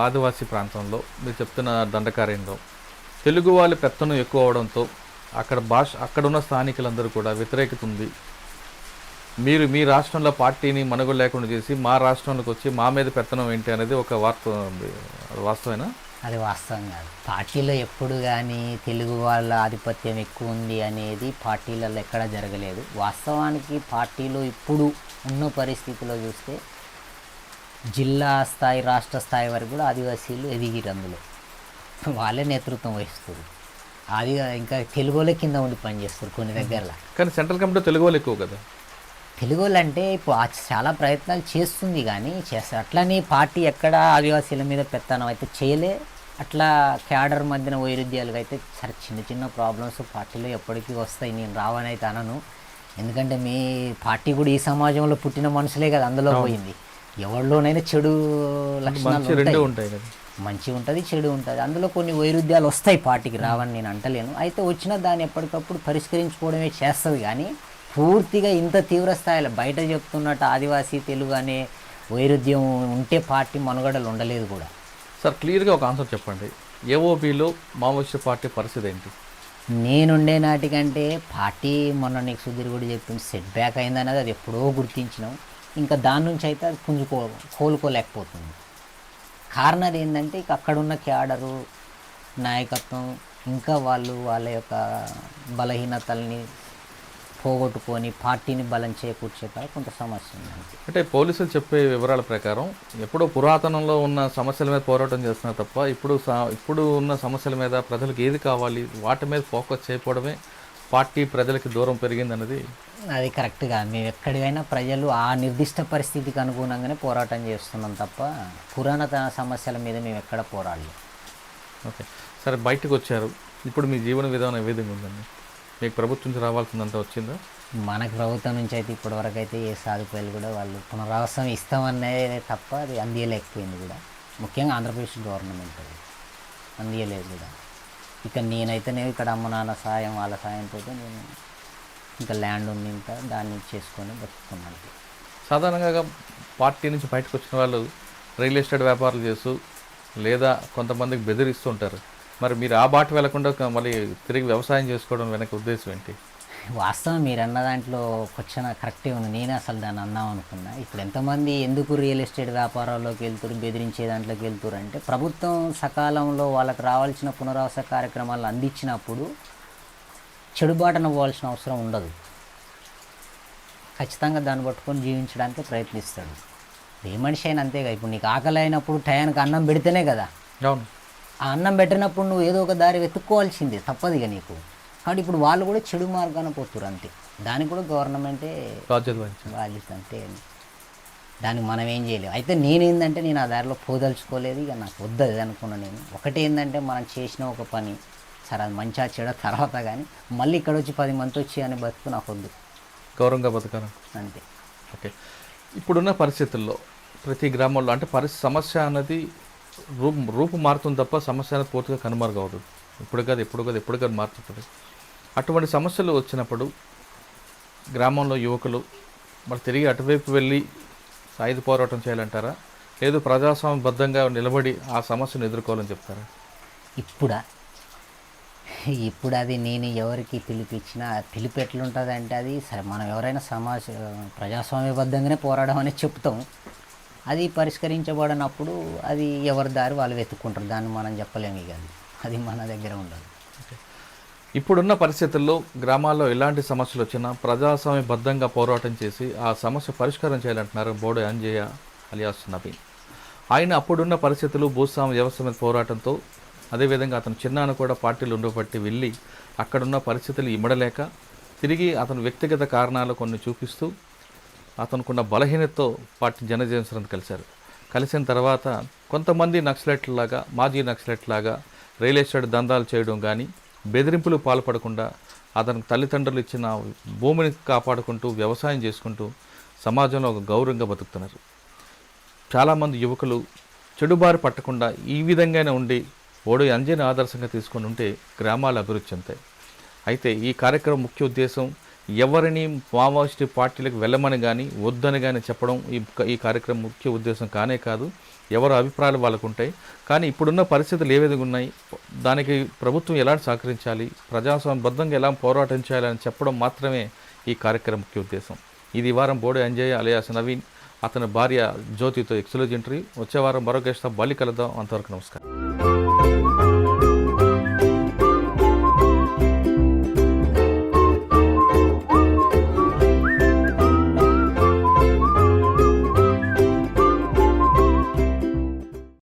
ఆదివాసీ ప్రాంతంలో మీరు చెప్తున్న దండకార్యంలో తెలుగు వాళ్ళ పెత్తనం ఎక్కువ అవడంతో అక్కడున్న స్థానికులందరూ కూడా వ్యతిరేకత ఉంది. మీరు మీ రాష్ట్రంలో పార్టీని మనుగడ లేకుండా చేసి మా రాష్ట్రంలోకి వచ్చి మా మీద పెత్తనం ఏంటి అనేది ఒక వాస్తవేనా? అది వాస్తవం కాదు. పార్టీలో ఎప్పుడు కానీ తెలుగు వాళ్ళ ఆధిపత్యం ఎక్కువ ఉంది అనేది పార్టీలలో ఎక్కడా జరగలేదు. వాస్తవానికి పార్టీలో ఇప్పుడు ఉన్న పరిస్థితిలో చూస్తే జిల్లా స్థాయి, రాష్ట్ర స్థాయి వరకు కూడా ఆదివాసీలు ఎదిగిరు. అందులో వాళ్ళే నేతృత్వం వహిస్తారు. అది ఇంకా తెలుగు వాళ్ళే కింద ఉండి పనిచేస్తారు కొన్ని దగ్గరలో. కానీ సెంట్రల్ కమిటీలో తెలుగు వాళ్ళు ఎక్కువ కదా. తెలుగు వాళ్ళు అంటే ఇప్పుడు చాలా ప్రయత్నాలు చేస్తుంది, కానీ అట్లని పార్టీ ఎక్కడ ఆదివాసీల మీద పెత్తనం అయితే చేయలే. అట్లా క్యాడర్ మధ్యన వైరుధ్యాలు అయితే సరే చిన్న చిన్న ప్రాబ్లమ్స్ పార్టీలో ఎప్పటికీ వస్తాయి. నేను రావని అయితే అనను. ఎందుకంటే మీ పార్టీ కూడా ఈ సమాజంలో పుట్టిన మనుషులే కదా అందులో పోయింది. ఎవరిలోనైనా చెడు లక్షణాలు ఉంటాయి, మంచి ఉంటుంది, చెడు ఉంటుంది. అందులో కొన్ని వైరుధ్యాలు వస్తాయి, పార్టీకి రావని నేను అంటలేను. అయితే వచ్చిన దాన్ని ఎప్పటికప్పుడు పరిష్కరించుకోవడమే చేస్తుంది. కానీ పూర్తిగా ఇంత తీవ్ర స్థాయిలో బయట చెప్తున్నట్టు ఆదివాసీ తెలుగు అనే వైరుధ్యం ఉంటే పార్టీ మనుగడలు ఉండలేదు కూడా. సార్, క్లియర్గా ఒక ఆన్సర్ చెప్పండి. ఏఓబీలో మావోయిస్ట్ పార్టీ పరిస్థితి ఏంటి? నేనుండే నాటికంటే పార్టీ మొన్న నీకు సుధీర్ కూడా చెప్పింది సెట్ బ్యాక్ అయిందనేది అది ఎప్పుడో గుర్తించినాం. ఇంకా దాని నుంచి అయితే అది కోలుకోలేకపోతుంది. కారణం ఏంటంటే ఇక అక్కడున్న క్యాడరు నాయకత్వం ఇంకా వాళ్ళ యొక్క బలహీనతల్ని పోగొట్టుకొని పార్టీని బలం చేకూర్చే కొంత సమస్య ఉంది. అంటే పోలీసులు చెప్పే వివరాల ప్రకారం ఎప్పుడో పురాతనంలో ఉన్న సమస్యల మీద పోరాటం చేస్తున్నారు తప్ప ఇప్పుడు ఉన్న సమస్యల మీద ప్రజలకు ఏది కావాలి వాటి మీద ఫోకస్ చేయకపోవడమే పార్టీ ప్రజలకి దూరం పెరిగిందన్నది. అది కరెక్ట్గా మేము ఎక్కడికైనా ప్రజలు ఆ నిర్దిష్ట పరిస్థితికి అనుగుణంగానే పోరాటం చేస్తున్నాం తప్ప పురాతన సమస్యల మీద మేము ఎక్కడ పోరాడలేదు. ఓకే, సరే, బయటకు వచ్చారు. ఇప్పుడు మీ జీవన విధానం ఏ విధంగా ఉందండి? మీకు ప్రభుత్వం నుంచి రావాల్సిందంతా వచ్చిందా? మనకు ప్రభుత్వం నుంచి అయితే ఇప్పటివరకు అయితే ఏ సాధిపోయాలు కూడా వాళ్ళు పునరావాసం ఇస్తామనే తప్ప అది అందియలేకపోయింది కూడా. ముఖ్యంగా ఆంధ్రప్రదేశ్ గవర్నమెంట్ అందియలేదు కూడా. ఇక నేనైతేనే ఇక్కడ అమ్మ నాన్న సాయం, వాళ్ళ సాయంతో నేను ఇంకా ల్యాండ్ ఉంది, ఇంకా దాన్ని చేసుకొని బతుకుతున్నాను. సాధారణంగా పార్టీ నుంచి బయటకు వచ్చిన వాళ్ళు రియల్ ఎస్టేట్ వ్యాపారాలు చేస్తూ లేదా కొంతమందికి బెదిరిస్తూ ఉంటారు. మరి మీరు ఆ బాట వెళ్లకుండా మళ్ళీ తిరిగి వ్యవసాయం చేసుకోవడం వెనక ఉద్దేశం ఏంటి? వాస్తవం మీరు అన్న దాంట్లో క్వశ్చన్ కరెక్టే ఉంది. నేనే అసలు దాన్ని అన్నాం అనుకున్నా. ఇప్పుడు ఎంతమంది ఎందుకు రియల్ ఎస్టేట్ వ్యాపారాల్లోకి వెళ్తారు, బెదిరించే దాంట్లోకి వెళ్తారు అంటే ప్రభుత్వం సకాలంలో వాళ్ళకి రావాల్సిన పునరావాస కార్యక్రమాలు అందించినప్పుడు చెడుబాటన పోవాల్సిన అవసరం ఉండదు. ఖచ్చితంగా దాన్ని పట్టుకొని జీవించడానికి ప్రయత్నిస్తాడు. ఏ మనిషి అయినా అంతేగా. ఇప్పుడు నీకు ఆకలి అయినప్పుడు టయానికి అన్నం పెడితేనే కదా. అవును. ఆ అన్నం పెట్టినప్పుడు నువ్వు ఏదో ఒక దారి వెతుక్కోవాల్సిందే, తప్పదు ఇక నీకు. కాబట్టి ఇప్పుడు వాళ్ళు కూడా చెడు మార్గాన పోతున్నారు అంతే. దానికి కూడా గవర్నమెంటే బాధ్యత వహించాలి. బాధ్యత అంతే. దానికి మనం ఏం చేయలేము. అయితే నేనేందంటే నేను ఆ దారిలో పోదలుచుకోలేదు, ఇక నాకు వద్దది అనుకున్నాను. నేను ఒకటి ఏంటంటే మనం చేసిన ఒక పని సరే అది మంచిగా చెడ తర్వాత కానీ మళ్ళీ ఇక్కడ వచ్చి 10 మంది వచ్చి అని బతుకు నాకు వద్దు, గౌరవంగా బతకాలి అంతే. ఓకే. ఇప్పుడున్న పరిస్థితుల్లో ప్రతి గ్రామంలో అంటే సమస్య అన్నది రూపు మారుతుంది తప్ప సమస్య అనేది పూర్తిగా కనుమరుగవదు. ఎప్పుడు కాదు మారుతుంటుంది. అటువంటి సమస్యలు వచ్చినప్పుడు గ్రామంలో యువకులు మరి తిరిగి అటువైపు వెళ్ళి సాయుధ పోరాటం చేయాలంటారా, లేదు ప్రజాస్వామ్యబద్ధంగా నిలబడి ఆ సమస్యను ఎదుర్కోవాలని చెప్తారా? ఇప్పుడు అది నేను ఎవరికి పిలిపించినా పిలుపు ఎట్లుంటుంది అంటే అది సరే మనం ఎవరైనా ప్రజాస్వామ్యబద్ధంగానే పోరాడడం అనేది చెప్తాం. అది పరిష్కరించబడినప్పుడు అది ఎవరి దారి వాళ్ళు వెతుక్కుంటారు, దాన్ని మనం చెప్పలేము. ఇక అది మన దగ్గర ఉండదు. ఇప్పుడున్న పరిస్థితుల్లో గ్రామాల్లో ఎలాంటి సమస్యలు వచ్చినా ప్రజాస్వామ్యబద్ధంగా పోరాటం చేసి ఆ సమస్య పరిష్కారం చేయాలంటున్నారు బోడే అంజయ్య అలియాస్ నవీన్. ఆయన అప్పుడున్న పరిస్థితులు భూస్వామ్య వ్యవస్థ మీద పోరాటంతో, అదేవిధంగా అతను చిన్నాను కూడా పార్టీలు ఉండబట్టి వెళ్ళి అక్కడున్న పరిస్థితులు ఇమ్మడలేక తిరిగి అతను వ్యక్తిగత కారణాలు కొన్ని చూపిస్తూ అతనుకున్న బలహీనతతో పార్టీ జనజీవన్ కలిశారు. కలిసిన తర్వాత కొంతమంది నక్సలైట్లాగా, మాజీ నక్సలైట్లాగా రియల్ ఎస్టేట్ దందాలు చేయడం కానీ, బెదిరింపులు పాల్పడకుండా అతను తల్లిదండ్రులు ఇచ్చిన భూమిని కాపాడుకుంటూ వ్యవసాయం చేసుకుంటూ సమాజంలో ఒక గౌరవంగా బతుకుతున్నారు. చాలామంది యువకులు చెడుబారి పట్టకుండా ఈ విధంగానే ఉండి బోడే అంజయ్యని ఆదర్శంగా తీసుకొని ఉంటే గ్రామాల అభివృద్ధి చెందాయి. అయితే ఈ కార్యక్రమం ముఖ్య ఉద్దేశం ఎవరిని మావోయిస్టు పార్టీలకు వెళ్ళమని కానీ వద్దని కానీ చెప్పడం ఈ కార్యక్రమం ముఖ్య ఉద్దేశం కానే కాదు. ఎవరి అభిప్రాయాలు వాళ్ళకు ఉంటాయి. కానీ ఇప్పుడున్న పరిస్థితులు ఏ విధంగా ఉన్నాయి, దానికి ప్రభుత్వం ఎలా సహకరించాలి, ప్రజాస్వామ్యబద్ధంగా ఎలా పోరాటం చేయాలని చెప్పడం మాత్రమే ఈ కార్యక్రమం ముఖ్య ఉద్దేశం. ఇది వారం బోడే అంజయ్య అలియాస్ నవీన్, అతని భార్య జ్యోతితో ఎక్స్క్లూజివ్ ఇంటర్వ్యూ. వచ్చే వారం మరో గెస్ట్తో మళ్ళీ కలుద్దాం. అంతవరకు నమస్కారం.